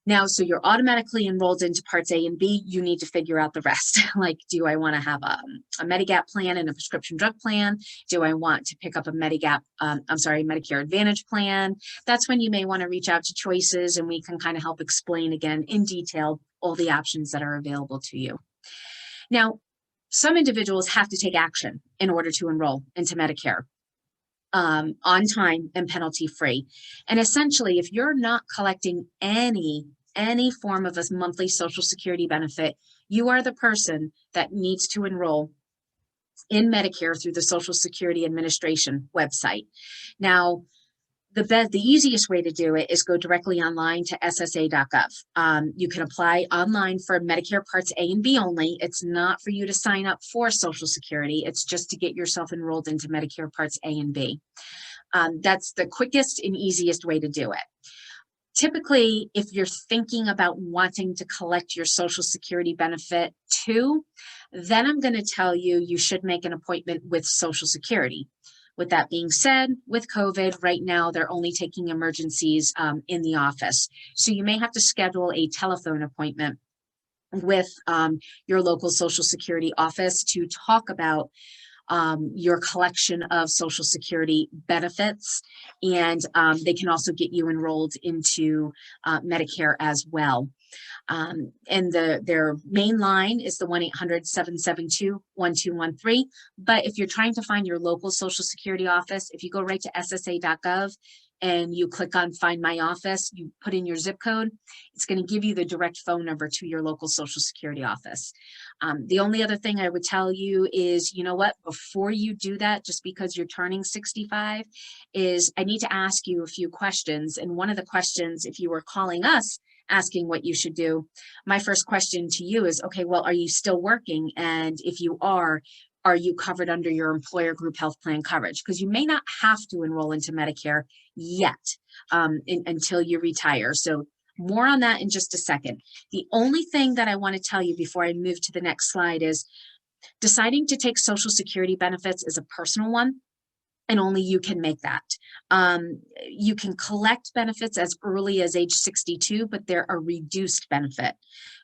Now, so you're automatically enrolled into Parts A and B. You need to figure out the rest. Like, do I want to have a Medigap plan and a prescription drug plan? Do I want to pick up a Medicare Advantage plan? That's when you may want to reach out to Choices, and we can kind of help explain again in detail all the options that are available to you. Now, some individuals have to take action in order to enroll into Medicare. On time and penalty free. And essentially, if you're not collecting any form of a monthly Social Security benefit, you are the person that needs to enroll in Medicare through the Social Security Administration website. Now, the easiest way to do it is go directly online to ssa.gov. You can apply online for Medicare Parts A and B only. It's not for you to sign up for Social Security. It's just to get yourself enrolled into Medicare Parts A and B. That's the quickest and easiest way to do it. Typically, if you're thinking about wanting to collect your Social Security benefit too, then I'm going to tell you, you should make an appointment with Social Security. With that being said, with COVID, right now, they're only taking emergencies in the office. So you may have to schedule a telephone appointment with your local Social Security office to talk about your collection of Social Security benefits. And they can also get you enrolled into Medicare as well. And their main line is the 1-800-772-1213. But if you're trying to find your local Social Security office, if you go right to ssa.gov and you click on Find My Office, you put in your zip code, it's going to give you the direct phone number to your local Social Security office. The only other thing I would tell you is, you know what, before you do that, just because you're turning 65, is I need to ask you a few questions. And one of the questions, if you were calling us asking what you should do, my first question to you is, okay, well, are you still working? And if you are you covered under your employer group health plan coverage? Because you may not have to enroll into Medicare yet until you retire. So more on that in just a second. The only thing that I want to tell you before I move to the next slide is deciding to take Social Security benefits is a personal one, and only you can make that. You can collect benefits as early as age 62, but they're a reduced benefit,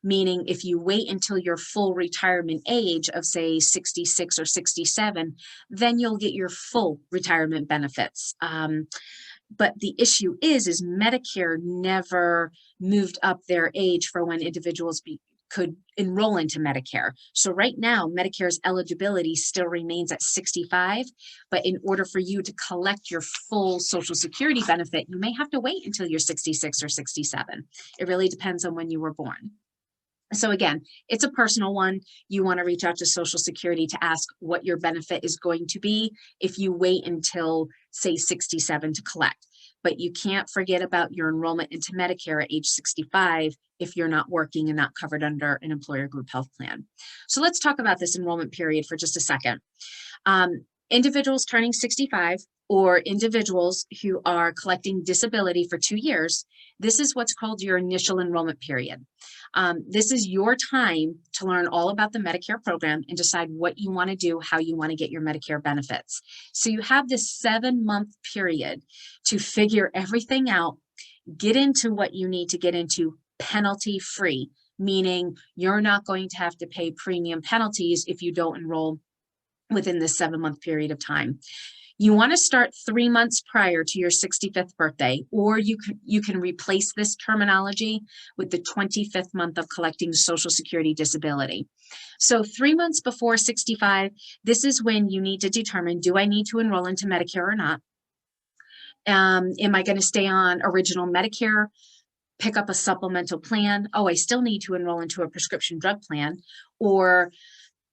meaning if you wait until your full retirement age of, say, 66 or 67, then you'll get your full retirement benefits. But the issue is Medicare never moved up their age for when individuals could enroll into Medicare. So right now, Medicare's eligibility still remains at 65, but in order for you to collect your full Social Security benefit, you may have to wait until you're 66 or 67. It really depends on when you were born. So again, it's a personal one. You want to reach out to Social Security to ask what your benefit is going to be if you wait until, say, 67 to collect. But you can't forget about your enrollment into Medicare at age 65 if you're not working and not covered under an employer group health plan. So let's talk about this enrollment period for just a second. Individuals turning 65 or individuals who are collecting disability for 2 years, this is what's called your initial enrollment period. This is your time to learn all about the Medicare program and decide what you want to do, how you want to get your Medicare benefits. So you have this 7-month period to figure everything out, get into what you need to get into penalty free, meaning you're not going to have to pay premium penalties if you don't enroll within this 7-month period of time. You want to start 3 months prior to your 65th birthday, or you can replace this terminology with the 25th month of collecting Social Security disability. So 3 months before 65, this is when you need to determine, do I need to enroll into Medicare or not? Am I going to stay on original Medicare, pick up a supplemental plan? Oh, I still need to enroll into a prescription drug plan, or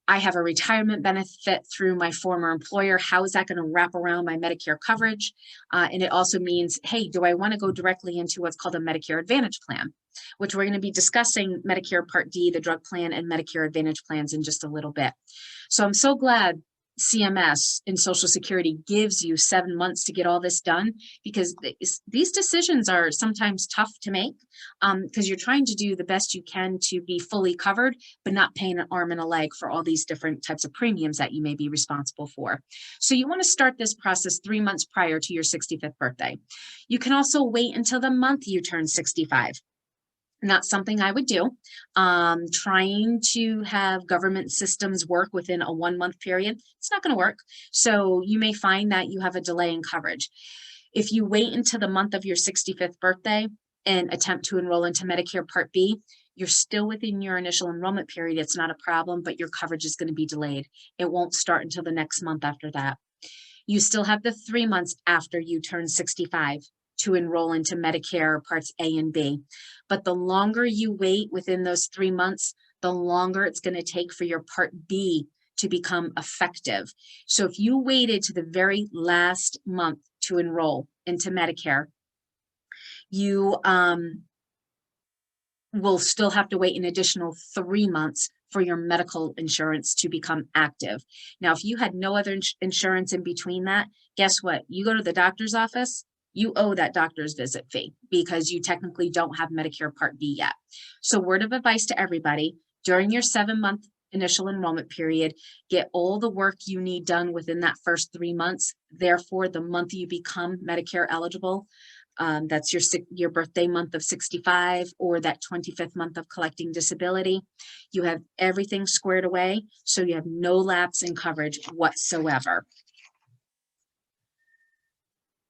I have a retirement benefit through my former employer. How is that going to wrap around my Medicare coverage? And it also means, hey, do I want to go directly into what's called a Medicare Advantage Plan, which we're going to be discussing Medicare Part D, the drug plan, and Medicare Advantage plans in just a little bit. So I'm so glad CMS and Social Security gives you 7 months to get all this done, because these decisions are sometimes tough to make because you're trying to do the best you can to be fully covered, but not paying an arm and a leg for all these different types of premiums that you may be responsible for. So you want to start this process 3 months prior to your 65th birthday. You can also wait until the month you turn 65. Not something I would do. Trying to have government systems work within a 1-month period, it's not going to work. So you may find that you have a delay in coverage. If you wait until the month of your 65th birthday and attempt to enroll into Medicare Part B, you're still within your initial enrollment period. It's not a problem, but your coverage is going to be delayed. It won't start until the next month after that. You still have the 3 months after you turn 65 to enroll into Medicare Parts A and B. But the longer you wait within those 3 months, the longer it's going to take for your Part B to become effective. So if you waited to the very last month to enroll into Medicare, you will still have to wait an additional 3 months for your medical insurance to become active. Now, if you had no other insurance in between that, guess what? You go to the doctor's office, you owe that doctor's visit fee because you technically don't have Medicare Part B yet. So word of advice to everybody, during your 7-month initial enrollment period, get all the work you need done within that first 3 months. Therefore, the month you become Medicare eligible, that's your birthday month of 65 or that 25th month of collecting disability, you have everything squared away so you have no lapse in coverage whatsoever.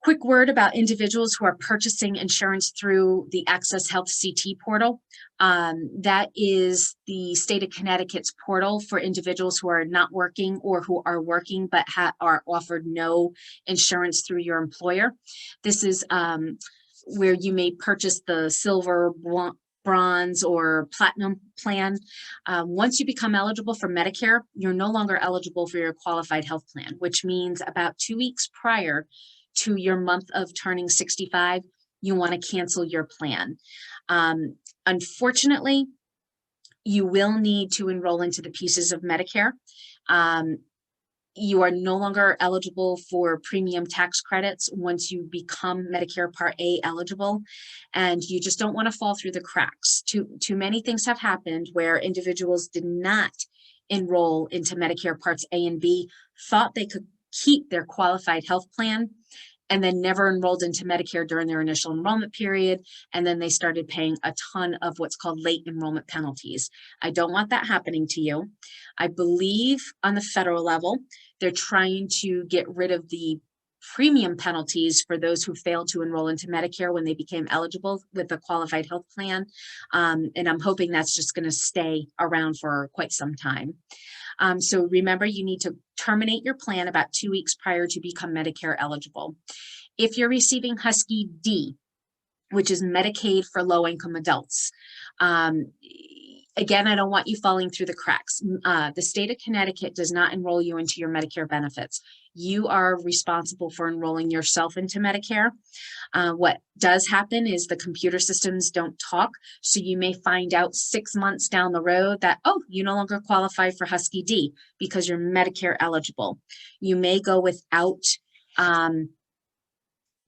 Quick word about individuals who are purchasing insurance through the Access Health CT portal. That is the state of Connecticut's portal for individuals who are not working or who are working but are offered no insurance through your employer. This is where you may purchase the silver, bronze, or platinum plan. Once you become eligible for Medicare, you're no longer eligible for your qualified health plan, which means about 2 weeks prior to your month of turning 65, you want to cancel your plan. Unfortunately, you will need to enroll into the pieces of Medicare. You are no longer eligible for premium tax credits once you become Medicare Part A eligible, and you just don't want to fall through the cracks. Too many things have happened where individuals did not enroll into Medicare Parts A and B, thought they could keep their qualified health plan, and then never enrolled into Medicare during their initial enrollment period, and then they started paying a ton of what's called late enrollment penalties. I don't want that happening to you. I believe on the federal level, they're trying to get rid of the premium penalties for those who failed to enroll into Medicare when they became eligible with a qualified health plan. And I'm hoping that's just going to stay around for quite some time. So remember, you need to terminate your plan about 2 weeks prior to become Medicare eligible. If you're receiving Husky D, which is Medicaid for low-income adults, again, I don't want you falling through the cracks. The state of Connecticut does not enroll you into your Medicare benefits. You are responsible for enrolling yourself into Medicare. What does happen is the computer systems don't talk. So you may find out 6 months down the road that, oh, you no longer qualify for Husky D because you're Medicare eligible. You may go without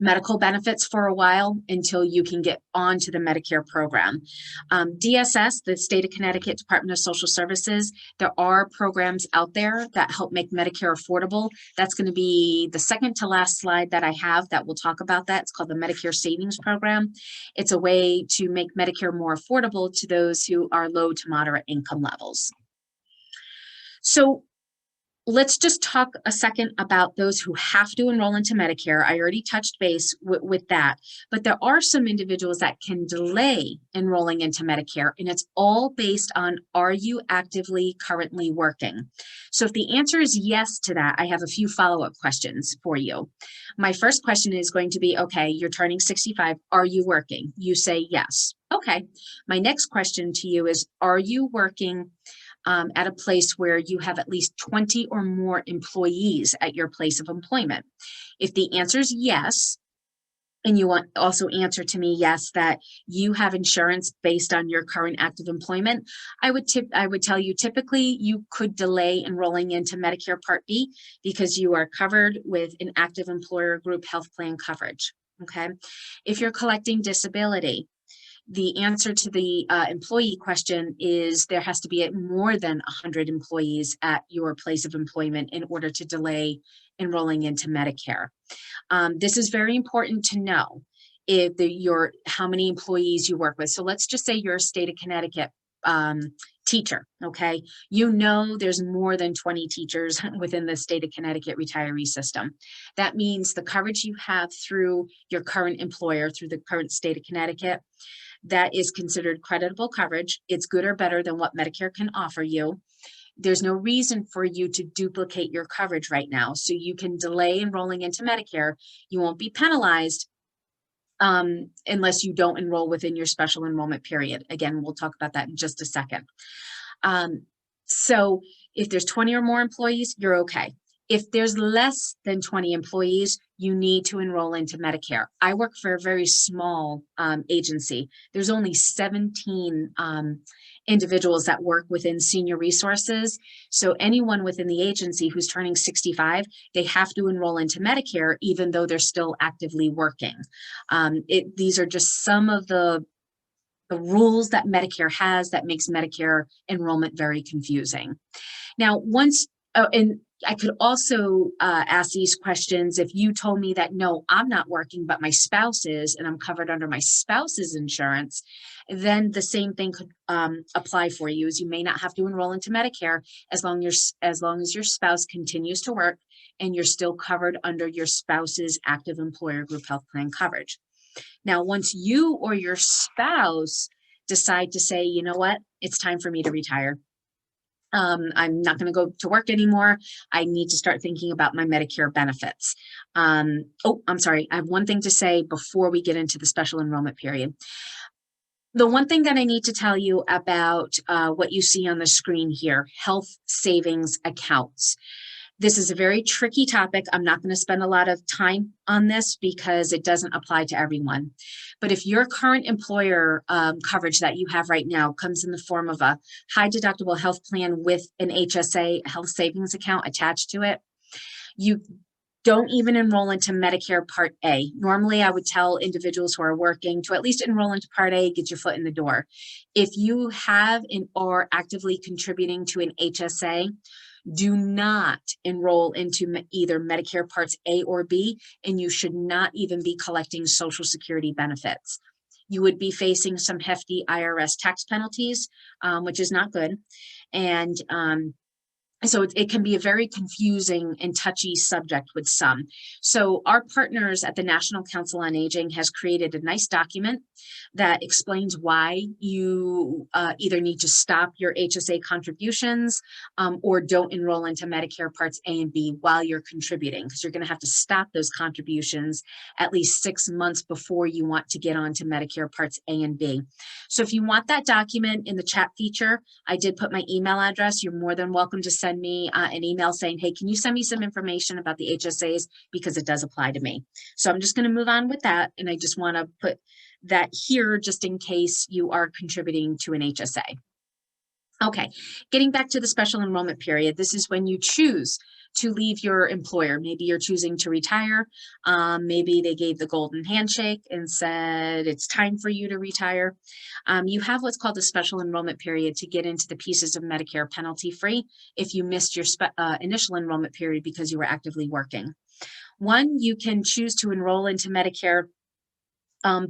medical benefits for a while until you can get onto the Medicare program. DSS, the state of Connecticut Department of Social Services, there are programs out there that help make Medicare affordable. That's going to be the second to last slide that I have that will talk about that. It's called the Medicare Savings Program. It's a way to make Medicare more affordable to those who are low to moderate income levels. So let's just talk a second about those who have to enroll into Medicare. I already touched base with that, but there are some individuals that can delay enrolling into Medicare, and it's all based on, are you actively currently working? So if the answer is yes to that, I have a few follow-up questions for you. My first question is going to be, okay, you're turning 65, are you working? You say yes. Okay. My next question to you is, are you working at a place where you have at least 20 or more employees at your place of employment? If the answer is yes, and you want also answer to me yes, that you have insurance based on your current active employment, I would tell you typically you could delay enrolling into Medicare Part B because you are covered with an active employer group health plan coverage. Okay. If you're collecting disability, the answer to the employee question is there has to be more than 100 employees at your place of employment in order to delay enrolling into Medicare. This is very important to know if how many employees you work with. So let's just say you're a state of Connecticut teacher, okay? You know there's more than 20 teachers within the state of Connecticut retiree system. That means the coverage you have through your current employer, through the current state of Connecticut, that is considered creditable coverage. It's good or better than what Medicare can offer you. There's no reason for you to duplicate your coverage right now. So you can delay enrolling into Medicare. You won't be penalized unless you don't enroll within your special enrollment period. Again, we'll talk about that in just a second. So if there's 20 or more employees, you're okay. If there's less than 20 employees, you need to enroll into Medicare. I work for a very small agency. There's only 17 individuals that work within senior resources. So anyone within the agency who's turning 65, they have to enroll into Medicare, even though they're still actively working. These are just some of the rules that Medicare has that makes Medicare enrollment very confusing. Now, and I could also ask these questions if you told me that, no, I'm not working, but my spouse is, and I'm covered under my spouse's insurance, then the same thing could apply for you, as you may not have to enroll into Medicare as long as your spouse continues to work and you're still covered under your spouse's active employer group health plan coverage. Now, once you or your spouse decide to say, you know what, it's time for me to retire. I'm not going to go to work anymore. I need to start thinking about my Medicare benefits. I'm sorry. I have one thing to say before we get into the special enrollment period. The one thing that I need to tell you about what you see on the screen here, health savings accounts. This is a very tricky topic. I'm not going to spend a lot of time on this because it doesn't apply to everyone. But if your current employer coverage that you have right now comes in the form of a high deductible health plan with an HSA, health savings account attached to it, you don't even enroll into Medicare Part A. Normally, I would tell individuals who are working to at least enroll into Part A, get your foot in the door. If you have and are actively contributing to an HSA, do not enroll into either Medicare Parts A or B, and you should not even be collecting Social Security benefits. You would be facing some hefty IRS tax penalties, which is not good. And So it can be a very confusing and touchy subject with some. So our partners at the National Council on Aging has created a nice document that explains why you either need to stop your HSA contributions or don't enroll into Medicare Parts A and B while you're contributing, because you're going to have to stop those contributions at least 6 months before you want to get on to Medicare Parts A and B. So if you want that document in the chat feature, I did put my email address. You're more than welcome to send me an email saying, hey, can you send me some information about the HSAs, because it does apply to me. So I'm just going to move on with that. And I just want to put that here just in case you are contributing to an HSA. Okay, getting back to the special enrollment period, this is when you choose to leave your employer. Maybe you're choosing to retire. Maybe they gave the golden handshake and said it's time for you to retire. You have what's called the special enrollment period to get into the pieces of Medicare penalty free if you missed your initial enrollment period because you were actively working. One, you can choose to enroll into Medicare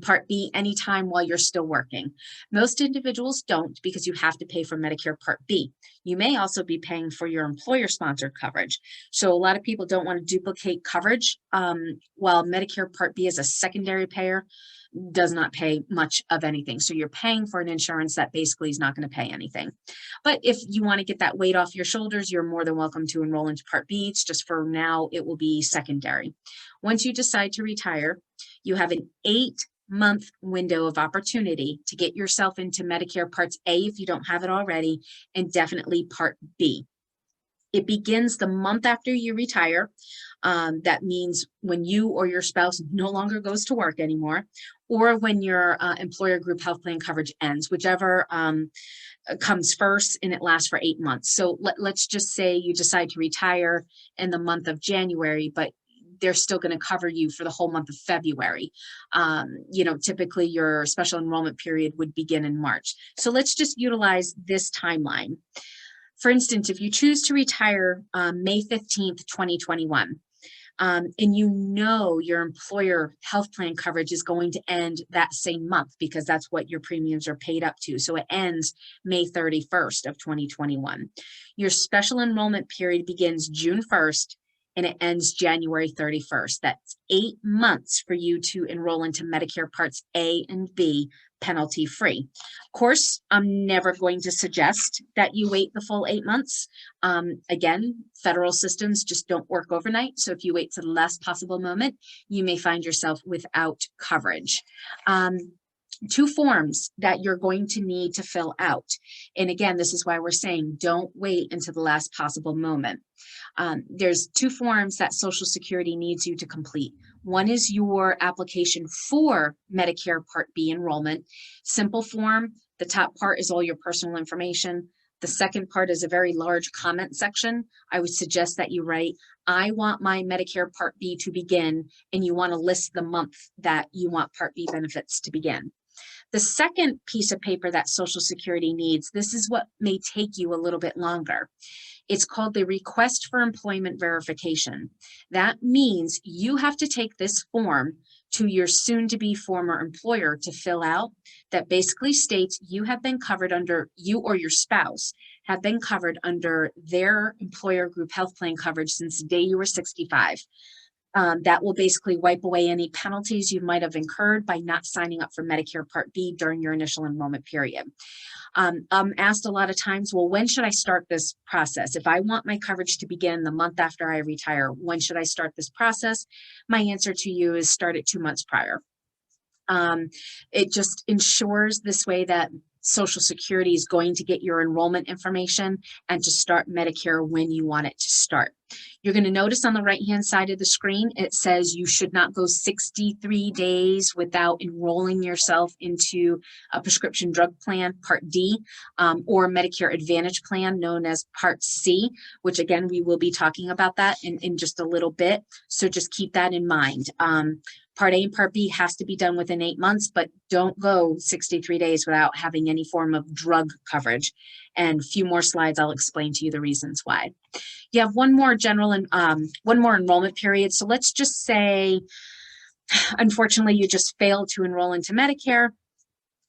Part B anytime while you're still working. Most individuals don't, because you have to pay for Medicare Part B. You may also be paying for your employer-sponsored coverage. So a lot of people don't want to duplicate coverage, while Medicare Part B as a secondary payer does not pay much of anything. So you're paying for an insurance that basically is not going to pay anything. But if you want to get that weight off your shoulders, you're more than welcome to enroll into Part B. It's just for now, it will be secondary. Once you decide to retire, you have an 8-month window of opportunity to get yourself into Medicare Parts A if you don't have it already, and definitely Part B. It begins the month after you retire. That means when you or your spouse no longer goes to work anymore, or when your employer group health plan coverage ends, whichever comes first, and it lasts for 8 months. So let's just say you decide to retire in the month of January, but they're still going to cover you for the whole month of February. Typically your special enrollment period would begin in March. So let's just utilize this timeline. For instance, if you choose to retire May 15th, 2021, and your employer health plan coverage is going to end that same month, because that's what your premiums are paid up to. So it ends May 31st of 2021. Your special enrollment period begins June 1st and it ends January 31st. That's 8 months for you to enroll into Medicare Parts A and B penalty free. Of course, I'm never going to suggest that you wait the full 8 months. Again, federal systems just don't work overnight. So if you wait to the last possible moment, you may find yourself without coverage. 2 forms that you're going to need to fill out. And again, this is why we're saying don't wait until the last possible moment. There's 2 forms that Social Security needs you to complete. One is your application for Medicare Part B enrollment. Simple form. The top part is all your personal information. The second part is a very large comment section. I would suggest that you write, I want my Medicare Part B to begin, and you want to list the month that you want Part B benefits to begin. The second piece of paper that Social Security needs, this is what may take you a little bit longer. It's called the Request for Employment Verification. That means you have to take this form to your soon-to-be former employer to fill out, that basically states you have been covered under, you or your spouse have been covered under their employer group health plan coverage since the day you were 65. That will basically wipe away any penalties you might have incurred by not signing up for Medicare Part B during your initial enrollment period. I'm asked a lot of times, well, when should I start this process? If I want my coverage to begin the month after I retire, when should I start this process? My answer to you is start it 2 months prior. It just ensures this way that Social Security is going to get your enrollment information and to start Medicare when you want it to start. You're going to notice on the right-hand side of the screen, it says you should not go 63 days without enrolling yourself into a prescription drug plan, Part D, or Medicare Advantage plan known as Part C, which again, we will be talking about that in just a little bit. So just keep that in mind. Part A and Part B has to be done within 8 months, but don't go 63 days without having any form of drug coverage. And a few more slides, I'll explain to you the reasons why. You have one more enrollment period. So let's just say, unfortunately, you just failed to enroll into Medicare.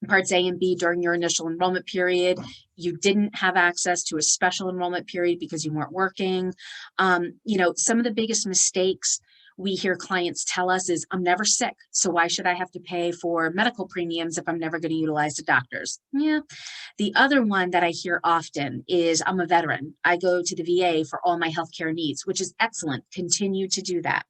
Parts A and B during your initial enrollment period. You didn't have access to a special enrollment period because you weren't working. Some of the biggest mistakes we hear clients tell us is, I'm never sick, so why should I have to pay for medical premiums if I'm never going to utilize the doctors? Yeah. The other one that I hear often is, I'm a veteran. I go to the VA for all my healthcare needs, which is excellent. Continue to do that.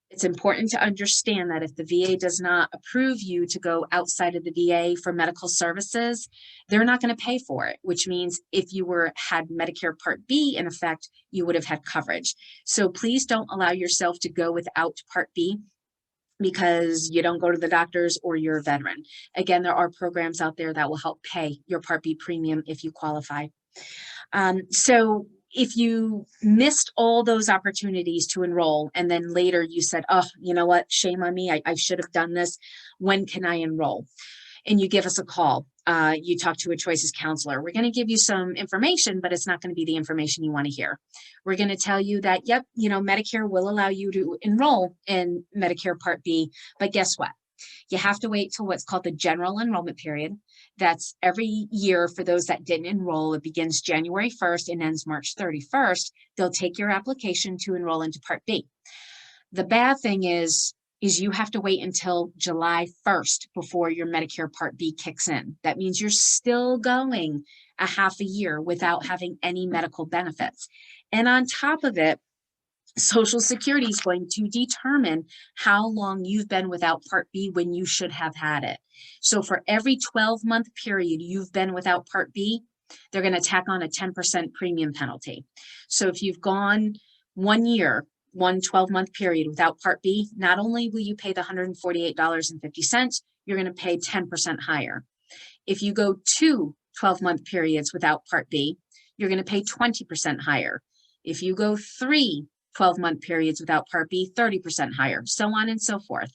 It's important to understand that if the VA does not approve you to go outside of the VA for medical services, they're not going to pay for it, which means if you had Medicare Part B in effect, you would have had coverage. So please don't allow yourself to go without Part B because you don't go to the doctors or you're a veteran. Again, there are programs out there that will help pay your Part B premium if you qualify. So if you missed all those opportunities to enroll and then later you said, oh, you know what, shame on me, I should have done this. When can I enroll? And you give us a call. You talk to a choices counselor. We're going to give you some information, but it's not going to be the information you want to hear. We're going to tell you that, yep, Medicare will allow you to enroll in Medicare Part B, but guess what? You have to wait till what's called the general enrollment period. That's every year for those that didn't enroll. It begins January 1st and ends March 31st. They'll take your application to enroll into Part B. The bad thing is you have to wait until July 1st before your Medicare Part B kicks in. That means you're still going a half a year without having any medical benefits. And on top of it, Social Security is going to determine how long you've been without Part B when you should have had it. So for every 12-month period you've been without Part B, they're going to tack on a 10% premium penalty. So if you've gone 1 year, one 12-month period without Part B, not only will you pay the $148.50, you're going to pay 10% higher. If you go 2 12-month periods without Part B, you're going to pay 20% higher. If you go 3 12-month periods without Part B, 30% higher, so on and so forth.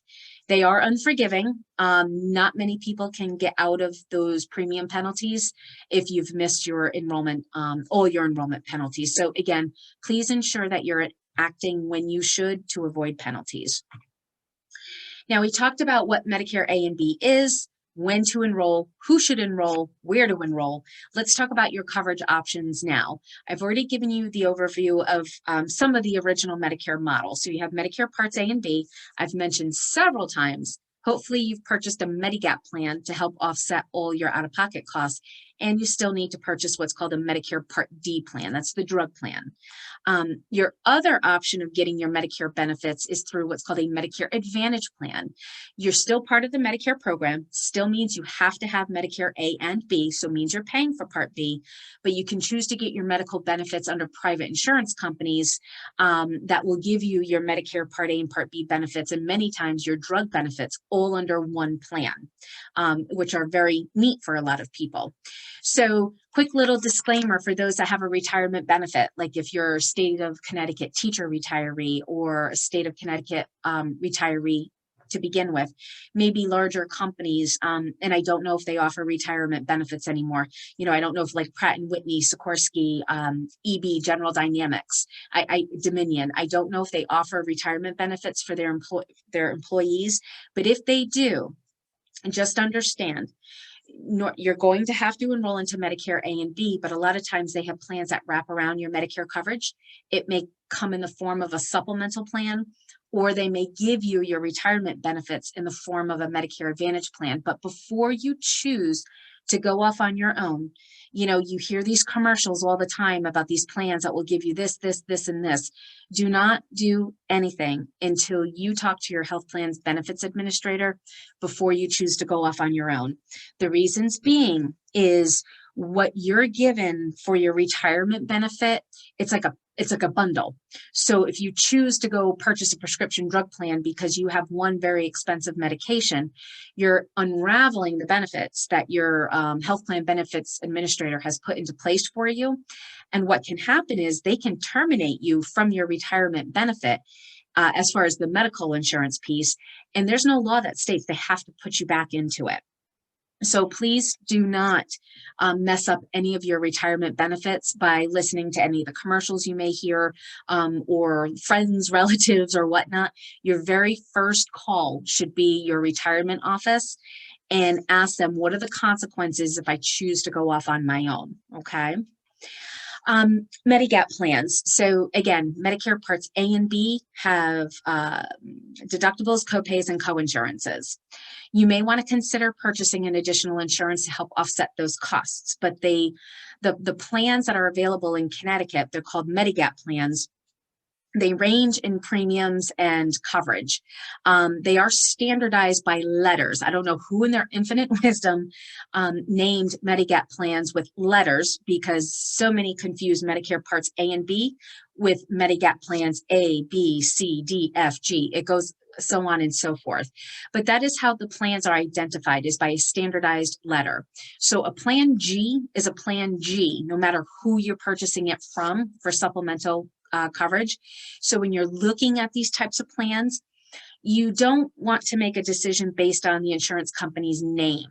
They are unforgiving. Not many people can get out of those premium penalties if you've missed your enrollment, all your enrollment penalties. So again, please ensure that you're acting when you should to avoid penalties. Now, we talked about what Medicare A and B is, when to enroll, who should enroll, where to enroll. Let's talk about your coverage options now. I've already given you the overview of some of the original Medicare models. So you have Medicare Parts A and B. I've mentioned several times, hopefully you've purchased a Medigap plan to help offset all your out-of-pocket costs, and you still need to purchase what's called a Medicare Part D plan. That's the drug plan. Your other option of getting your Medicare benefits is through what's called a Medicare Advantage plan. You're still part of the Medicare program, still means you have to have Medicare A and B, so means you're paying for Part B, but you can choose to get your medical benefits under private insurance companies that will give you your Medicare Part A and Part B benefits, and many times your drug benefits all under one plan, which are very neat for a lot of people. So quick little disclaimer for those that have a retirement benefit, like if you're a state of Connecticut teacher retiree or a state of Connecticut retiree to begin with, maybe larger companies, and I don't know if they offer retirement benefits anymore. I don't know if like Pratt & Whitney, Sikorsky, EB, General Dynamics, Dominion, I don't know if they offer retirement benefits for their employees, but if they do, just understand, you're going to have to enroll into Medicare A and B, but a lot of times they have plans that wrap around your Medicare coverage. It may come in the form of a supplemental plan, or they may give you your retirement benefits in the form of a Medicare Advantage plan. But before you choose to go off on your own, you hear these commercials all the time about these plans that will give you this, this, this, and this. Do not do anything until you talk to your health plan's benefits administrator before you choose to go off on your own. The reasons being is what you're given for your retirement benefit, it's like a bundle. So if you choose to go purchase a prescription drug plan because you have one very expensive medication, you're unraveling the benefits that your health plan benefits administrator has put into place for you. And what can happen is they can terminate you from your retirement benefit as far as the medical insurance piece. And there's no law that states they have to put you back into it. So please do not mess up any of your retirement benefits by listening to any of the commercials you may hear or friends, relatives, or whatnot. Your very first call should be your retirement office. and ask them, what are the consequences if I choose to go off on my own, okay? Medigap plans. So again, Medicare Parts A and B have deductibles, copays, and coinsurances. You may want to consider purchasing an additional insurance to help offset those costs, but the plans that are available in Connecticut, they're called Medigap plans. They range in premiums and coverage. They are standardized by letters. I don't know who in their infinite wisdom named Medigap plans with letters, because so many confuse Medicare Parts A and B with Medigap plans A, B, C, D, F, G. It goes so on and so forth. But that is how the plans are identified, is by a standardized letter. So a plan G is a plan G, no matter who you're purchasing it from for supplemental coverage. So when you're looking at these types of plans, you don't want to make a decision based on the insurance company's name,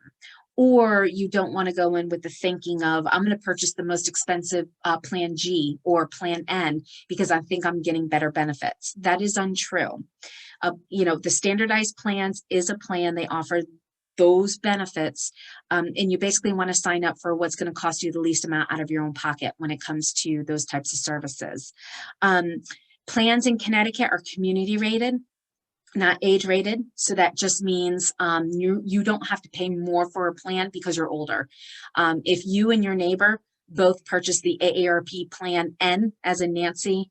or you don't want to go in with the thinking of, I'm going to purchase the most expensive plan G or plan N because I think I'm getting better benefits. That is untrue. The standardized plans is a plan. They offer those benefits, and you basically want to sign up for what's going to cost you the least amount out of your own pocket when it comes to those types of services. Plans in Connecticut are community rated, not age rated. So that just means you don't have to pay more for a plan because you're older. If you and your neighbor both purchase the AARP plan N, as in Nancy,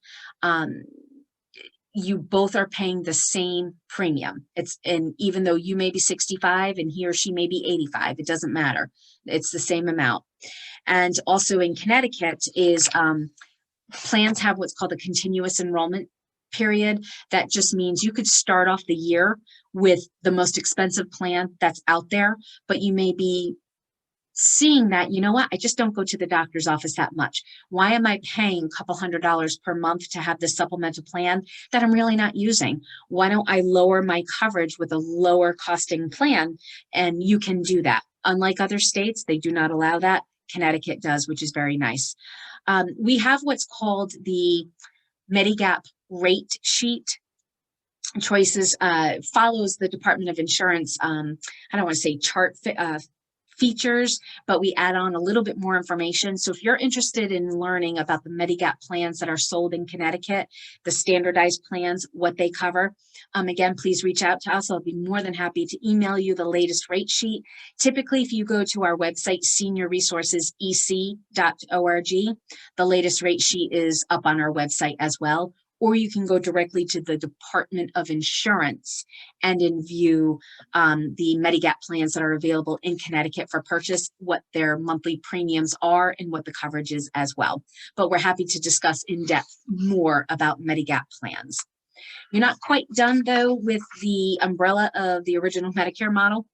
you both are paying the same premium. And even though you may be 65 and he or she may be 85, it doesn't matter. It's the same amount. And also in Connecticut is plans have what's called a continuous enrollment period. That just means you could start off the year with the most expensive plan that's out there, but you may be seeing that, you know what, I just don't go to the doctor's office that much. Why am I paying a couple $100s per month to have this supplemental plan that I'm really not using? Why don't I lower my coverage with a lower costing plan? And you can do that. Unlike other states, they do not allow that. Connecticut does, which is very nice. We have what's called the Medigap rate sheet. Choices follows the Department of Insurance, I don't want to say chart features, but we add on a little bit more information. So if you're interested in learning about the Medigap plans that are sold in Connecticut, the standardized plans, what they cover, again, please reach out to us. I'll be more than happy to email you the latest rate sheet. Typically, if you go to our website, seniorresourcesec.org, the latest rate sheet is up on our website as well. Or you can go directly to the Department of Insurance and view the Medigap plans that are available in Connecticut for purchase, what their monthly premiums are and what the coverage is as well. But we're happy to discuss in depth more about Medigap plans. You're not quite done though with the umbrella of the original Medicare model.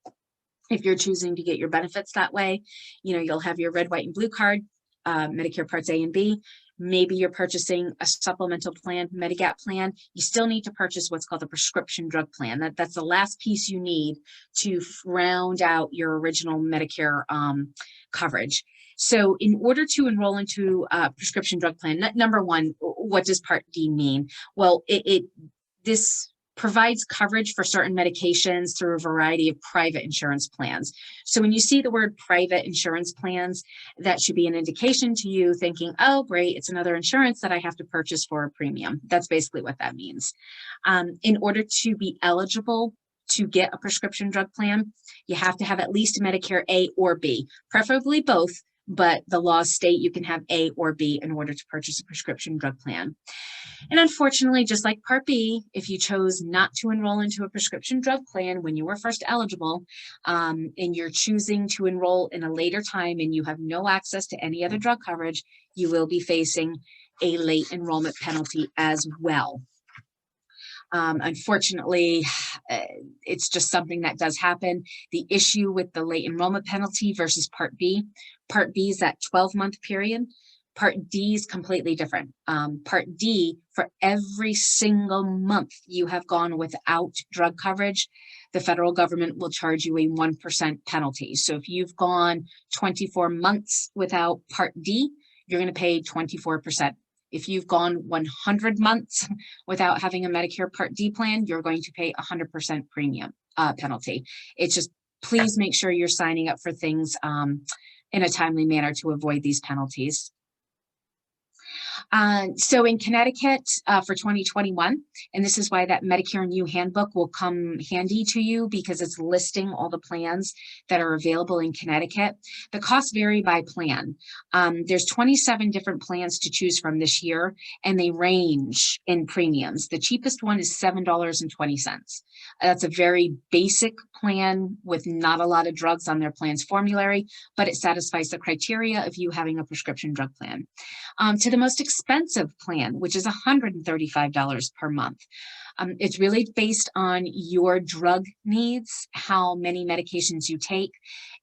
If you're choosing to get your benefits that way, you'll have your red, white, and blue card, Medicare Parts A and B. Maybe you're purchasing a supplemental plan, Medigap plan. You still need to purchase what's called a prescription drug plan. That's the last piece you need to round out your original Medicare coverage. So in order to enroll into a prescription drug plan, number one, what does Part D mean? Well, this provides coverage for certain medications through a variety of private insurance plans. So when you see the word private insurance plans, that should be an indication to you thinking, oh, great, it's another insurance that I have to purchase for a premium. That's basically what that means. In order to be eligible to get a prescription drug plan, you have to have at least a Medicare A or B, preferably both, but the laws state you can have A or B in order to purchase a prescription drug plan. And unfortunately, just like Part B, if you chose not to enroll into a prescription drug plan when you were first eligible, and you're choosing to enroll in a later time and you have no access to any other drug coverage, you will be facing a late enrollment penalty as well. Unfortunately, it's just something that does happen. The issue with the late enrollment penalty versus Part B is that 12-month period. Part D is completely different. Part D, for every single month you have gone without drug coverage, the federal government will charge you a 1% penalty. So if you've gone 24 months without Part D, you're going to pay 24%. If you've gone 100 months without having a Medicare Part D plan, you're going to pay 100% premium penalty. It's just please make sure you're signing up for things in a timely manner to avoid these penalties. So in Connecticut for 2021, and this is why that Medicare New Handbook will come handy to you, because it's listing all the plans that are available in Connecticut. The costs vary by plan. There's 27 different plans to choose from this year, and they range in premiums. The cheapest one is $7.20. That's a very basic plan with not a lot of drugs on their plan's formulary, but it satisfies the criteria of you having a prescription drug plan. To the most expensive plan, which is $135 per month. It's really based on your drug needs, how many medications you take.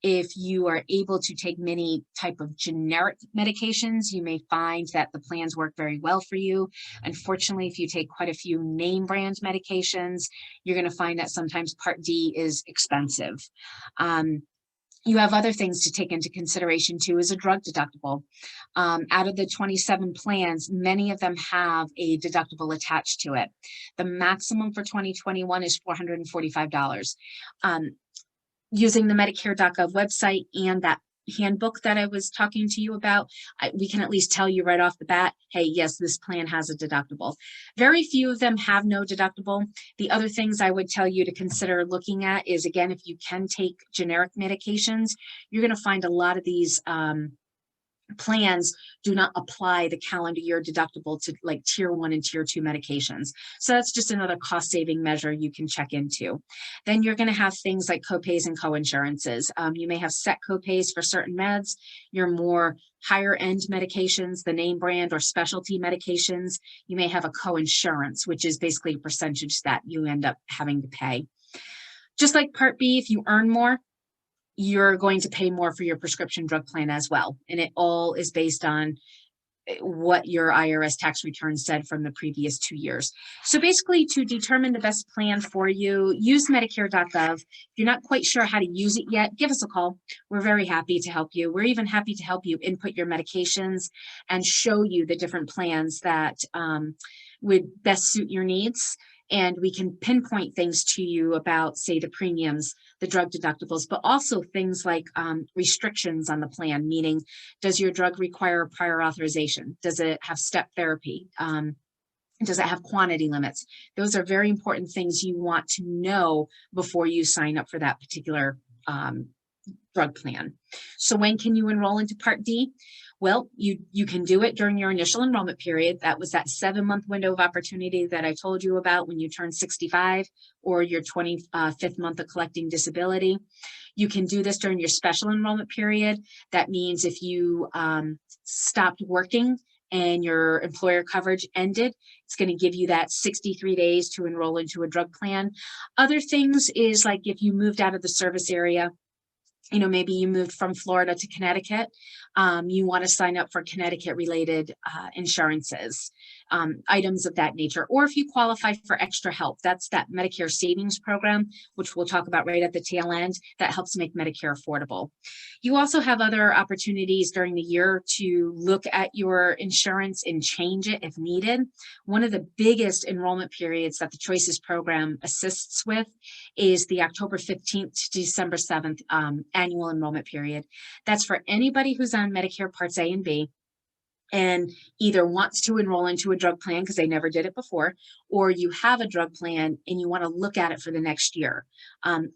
If you are able to take many type of generic medications, you may find that the plans work very well for you. Unfortunately, if you take quite a few name brand medications, you're going to find that sometimes Part D is expensive. You have other things to take into consideration too, as a drug deductible. Out of the 27 plans, many of them have a deductible attached to it. The maximum for 2021 is $445. Using the Medicare.gov website and that handbook that I was talking to you about, we can at least tell you right off the bat, hey, yes, this plan has a deductible. Very few of them have no deductible. The other things I would tell you to consider looking at is, again, if you can take generic medications, you're going to find a lot of these plans do not apply the calendar year deductible to like tier 1 and tier 2 medications. So that's just another cost saving measure you can check into. Then you're going to have things like copays and coinsurances. You may have set copays for certain meds. Your more higher end medications, the name brand or specialty medications, you may have a coinsurance, which is basically a percentage that you end up having to pay. Just like Part B, if you earn more, you're going to pay more for your prescription drug plan as well. And it all is based on what your IRS tax return said from the previous 2 years. So basically, to determine the best plan for you, use Medicare.gov. If you're not quite sure how to use it yet, give us a call. We're very happy to help you. We're even happy to help you input your medications and show you the different plans that would best suit your needs. And we can pinpoint things to you about, say, the premiums, the drug deductibles, but also things like restrictions on the plan, meaning, does your drug require prior authorization? Does it have step therapy? Does it have quantity limits? Those are very important things you want to know before you sign up for that particular drug plan. So when can you enroll into Part D? Well, you can do it during your initial enrollment period. That was that 7-month window of opportunity that I told you about when you turn 65 or your 25th month of collecting disability. You can do this during your special enrollment period. That means if you stopped working and your employer coverage ended, it's going to give you that 63 days to enroll into a drug plan. Other things is like if you moved out of the service area, you know, maybe you moved from Florida to Connecticut, you want to sign up for Connecticut related insurances, items of that nature. Or if you qualify for extra help, that's that Medicare savings program, which we'll talk about right at the tail end, that helps make Medicare affordable. You also have other opportunities during the year to look at your insurance and change it if needed. One of the biggest enrollment periods that the Choices program assists with is the October 15th to December 7th annual enrollment period. That's for anybody who's on Medicare Parts A and B and either wants to enroll into a drug plan because they never did it before, or you have a drug plan and you want to look at it for the next year.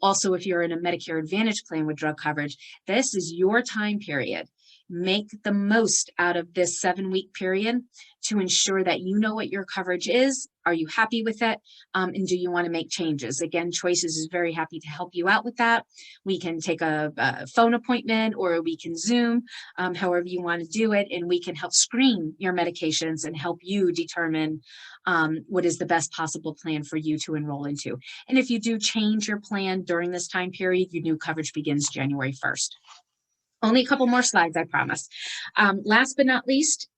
Also, if you're in a Medicare Advantage plan with drug coverage, this is your time period. Make the most out of this 7-week period to ensure that you know what your coverage is. Are you happy with it? And do you want to make changes? Again, Choices is very happy to help you out with that. We can take a phone appointment or we can Zoom, however you want to do it, and we can help screen your medications and help you determine what is the best possible plan for you to enroll into. And if you do change your plan during this time period, your new coverage begins January 1st. Only a couple more slides, I promise. Last but not least,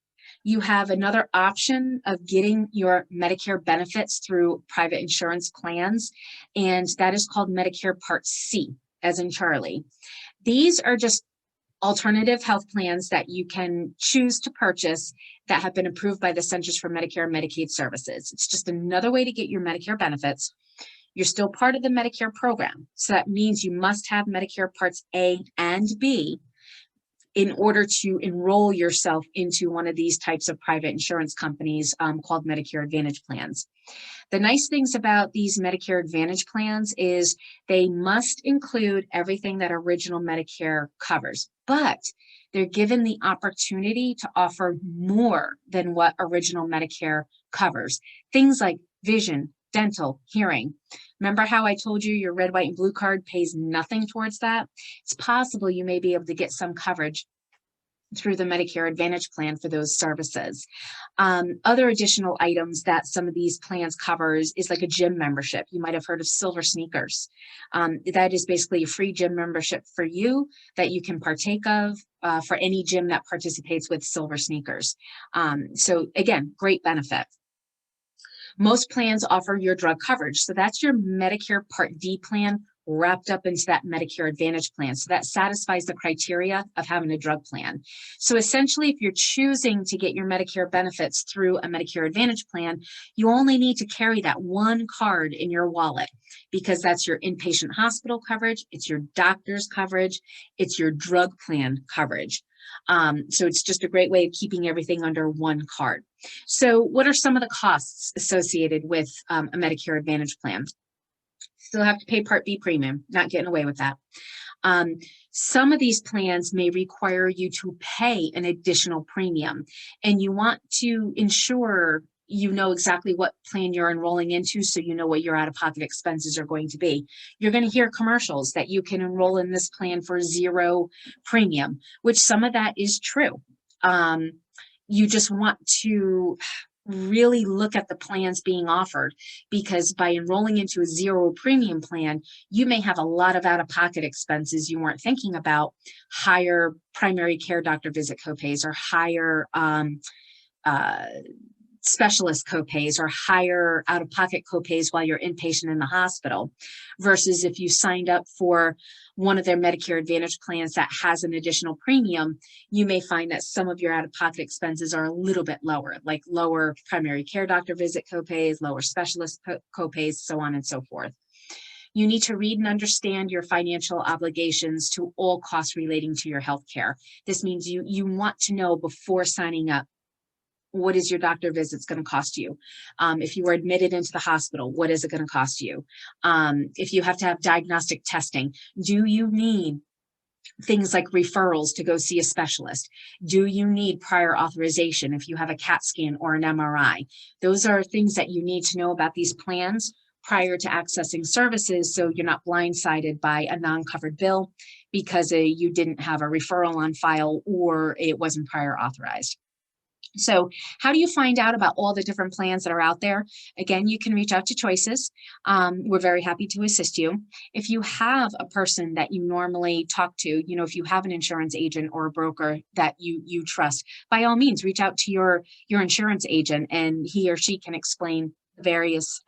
you have another option of getting your Medicare benefits through private insurance plans, and that is called Medicare Part C, as in Charlie. These are just alternative health plans that you can choose to purchase that have been approved by the Centers for Medicare and Medicaid Services. It's just another way to get your Medicare benefits. You're still part of the Medicare program. So that means you must have Medicare Parts A and B in order to enroll yourself into one of these types of private insurance companies called Medicare Advantage Plans. The nice things about these Medicare Advantage plans is they must include everything that original Medicare covers, but they're given the opportunity to offer more than what original Medicare covers. Things like vision, dental, hearing. Remember how I told you your red, white, and blue card pays nothing towards that? It's possible you may be able to get some coverage through the Medicare Advantage plan for those services. Other additional items that some of these plans covers is like a gym membership. You might have heard of Silver Sneakers. That is basically a free gym membership for you that you can partake of for any gym that participates with Silver Sneakers. So again, great benefit. Most plans offer your drug coverage. So that's your Medicare Part D plan wrapped up into that Medicare Advantage plan. So that satisfies the criteria of having a drug plan. So essentially, if you're choosing to get your Medicare benefits through a Medicare Advantage plan, you only need to carry that one card in your wallet because that's your inpatient hospital coverage, it's your doctor's coverage, it's your drug plan coverage. So it's just a great way of keeping everything under one card. So what are some of the costs associated with a Medicare Advantage plan? Still have to pay Part B premium, not getting away with that. Some of these plans may require you to pay an additional premium, and you want to ensure you know exactly what plan you're enrolling into so you know what your out-of-pocket expenses are going to be. You're going to hear commercials that you can enroll in this plan for zero premium, which some of that is true. You just want to really look at the plans being offered, because by enrolling into a zero premium plan, you may have a lot of out-of-pocket expenses you weren't thinking about, higher primary care doctor visit copays or higher specialist copays or higher out-of-pocket copays while you're inpatient in the hospital, versus if you signed up for one of their Medicare Advantage plans that has an additional premium, you may find that some of your out-of-pocket expenses are a little bit lower, like lower primary care doctor visit copays, lower specialist copays, so on and so forth. You need to read and understand your financial obligations to all costs relating to your health care. This means you want to know before signing up, what is your doctor visits going to cost you? If you were admitted into the hospital, what is it going to cost you? If you have to have diagnostic testing, do you need things like referrals to go see a specialist? Do you need prior authorization if you have a CAT scan or an MRI? Those are things that you need to know about these plans prior to accessing services, so you're not blindsided by a non-covered bill because you didn't have a referral on file or it wasn't prior authorized. So how do you find out about all the different plans that are out there? Again, you can reach out to Choices. We're very happy to assist you. If you have a person that you normally talk to, if you have an insurance agent or a broker that you trust, by all means, reach out to your insurance agent, and he or she can explain various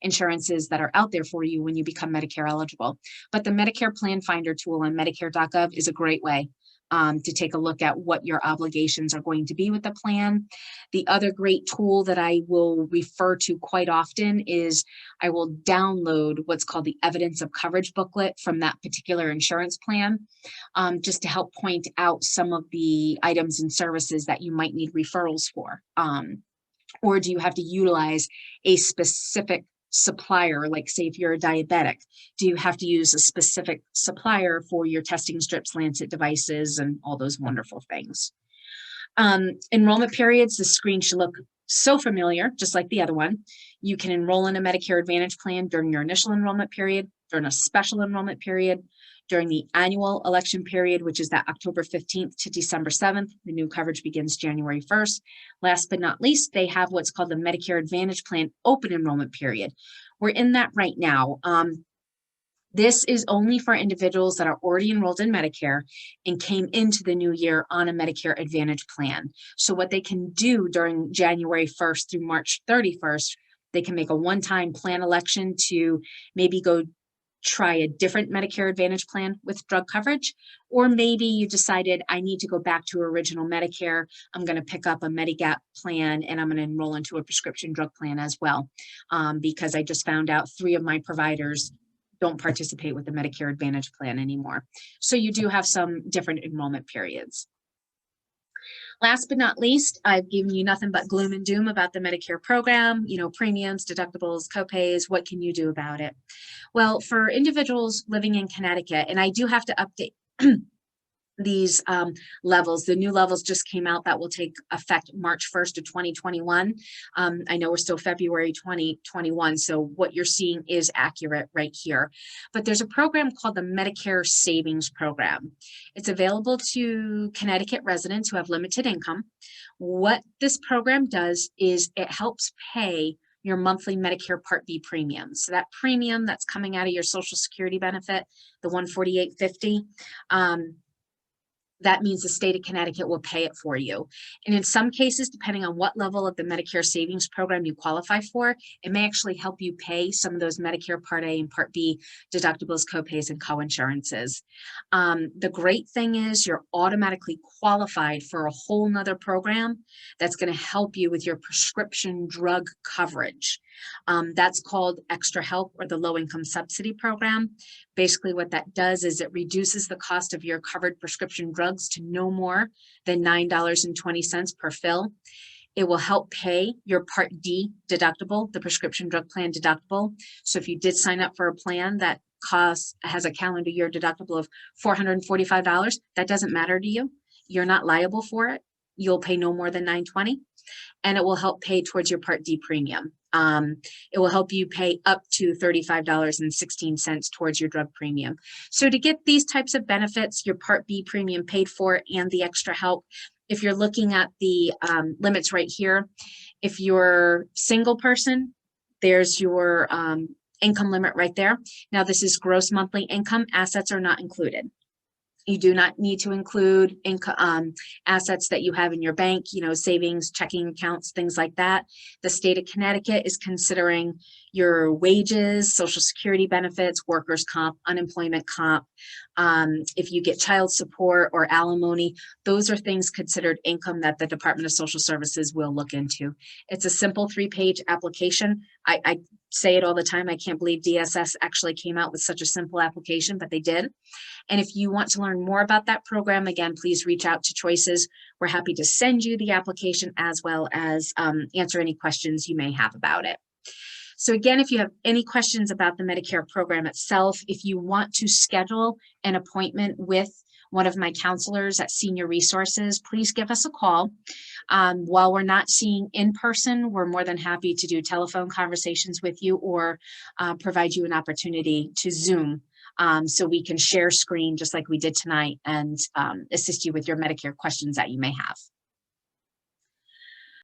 insurances that are out there for you when you become Medicare eligible. But the Medicare Plan Finder tool on Medicare.gov is a great way to take a look at what your obligations are going to be with the plan. The other great tool that I will refer to quite often is I will download what's called the Evidence of Coverage booklet from that particular insurance plan, just to help point out some of the items and services that you might need referrals for. Or do you have to utilize a specific supplier? Like, say, if you're a diabetic, do you have to use a specific supplier for your testing strips, Lancet devices, and all those wonderful things? Enrollment periods, the screen should look so familiar, just like the other one. You can enroll in a Medicare Advantage plan during your initial enrollment period, during a special enrollment period, during the annual election period, which is that October 15th to December 7th. The new coverage begins January 1st. Last but not least, they have what's called the Medicare Advantage Plan open enrollment period. We're in that right now. This is only for individuals that are already enrolled in Medicare and came into the new year on a Medicare Advantage plan. So what they can do during January 1st through March 31st, they can make a one-time plan election to maybe go try a different Medicare Advantage plan with drug coverage, or maybe you decided I need to go back to original Medicare. I'm going to pick up a Medigap plan and I'm going to enroll into a prescription drug plan as well, because I just found out 3 of my providers don't participate with the Medicare Advantage plan anymore. So you do have some different enrollment periods. Last but not least, I've given you nothing but gloom and doom about the Medicare program, premiums, deductibles, copays. What can you do about it? Well, for individuals living in Connecticut, and I do have to update these levels. The new levels just came out that will take effect March 1st of 2021. I know we're still February 2021, so what you're seeing is accurate right here. But there's a program called the Medicare Savings Program. It's available to Connecticut residents who have limited income. What this program does is it helps pay your monthly Medicare Part B premium. So that premium that's coming out of your Social Security benefit, the $148.50, that means the state of Connecticut will pay it for you. And in some cases, depending on what level of the Medicare Savings Program you qualify for, it may actually help you pay some of those Medicare Part A and Part B deductibles, copays, and coinsurances. The great thing is you're automatically qualified for a whole nother program that's going to help you with your prescription drug coverage. That's called Extra Help, or the Low Income Subsidy Program. Basically what that does is it reduces the cost of your covered prescription drugs to no more than $9.20 per fill. It will help pay your Part D deductible, the prescription drug plan deductible. So if you did sign up for a plan that has a calendar year deductible of $445, that doesn't matter to you. You're not liable for it. You'll pay no more than $920, and it will help pay towards your Part D premium. It will help you pay up to $35.16 towards your drug premium. So to get these types of benefits, your Part B premium paid for and the extra help, if you're looking at the limits right here, if you're single person, there's your income limit right there. Now this is gross monthly income. Assets are not included. You do not need to include income, assets that you have in your bank, savings, checking accounts, things like that. The state of Connecticut is considering your wages, Social Security benefits, workers' comp, unemployment comp. If you get child support or alimony, those are things considered income that the Department of Social Services will look into. It's a simple 3-page application. I say it all the time. I can't believe DSS actually came out with such a simple application, but they did. And if you want to learn more about that program, again, please reach out to Choices. We're happy to send you the application as well as answer any questions you may have about it. So again, if you have any questions about the Medicare program itself, if you want to schedule an appointment with one of my counselors at Senior Resources, please give us a call. While we're not seeing in person, we're more than happy to do telephone conversations with you or provide you an opportunity to Zoom so we can share screen just like we did tonight and assist you with your Medicare questions that you may have.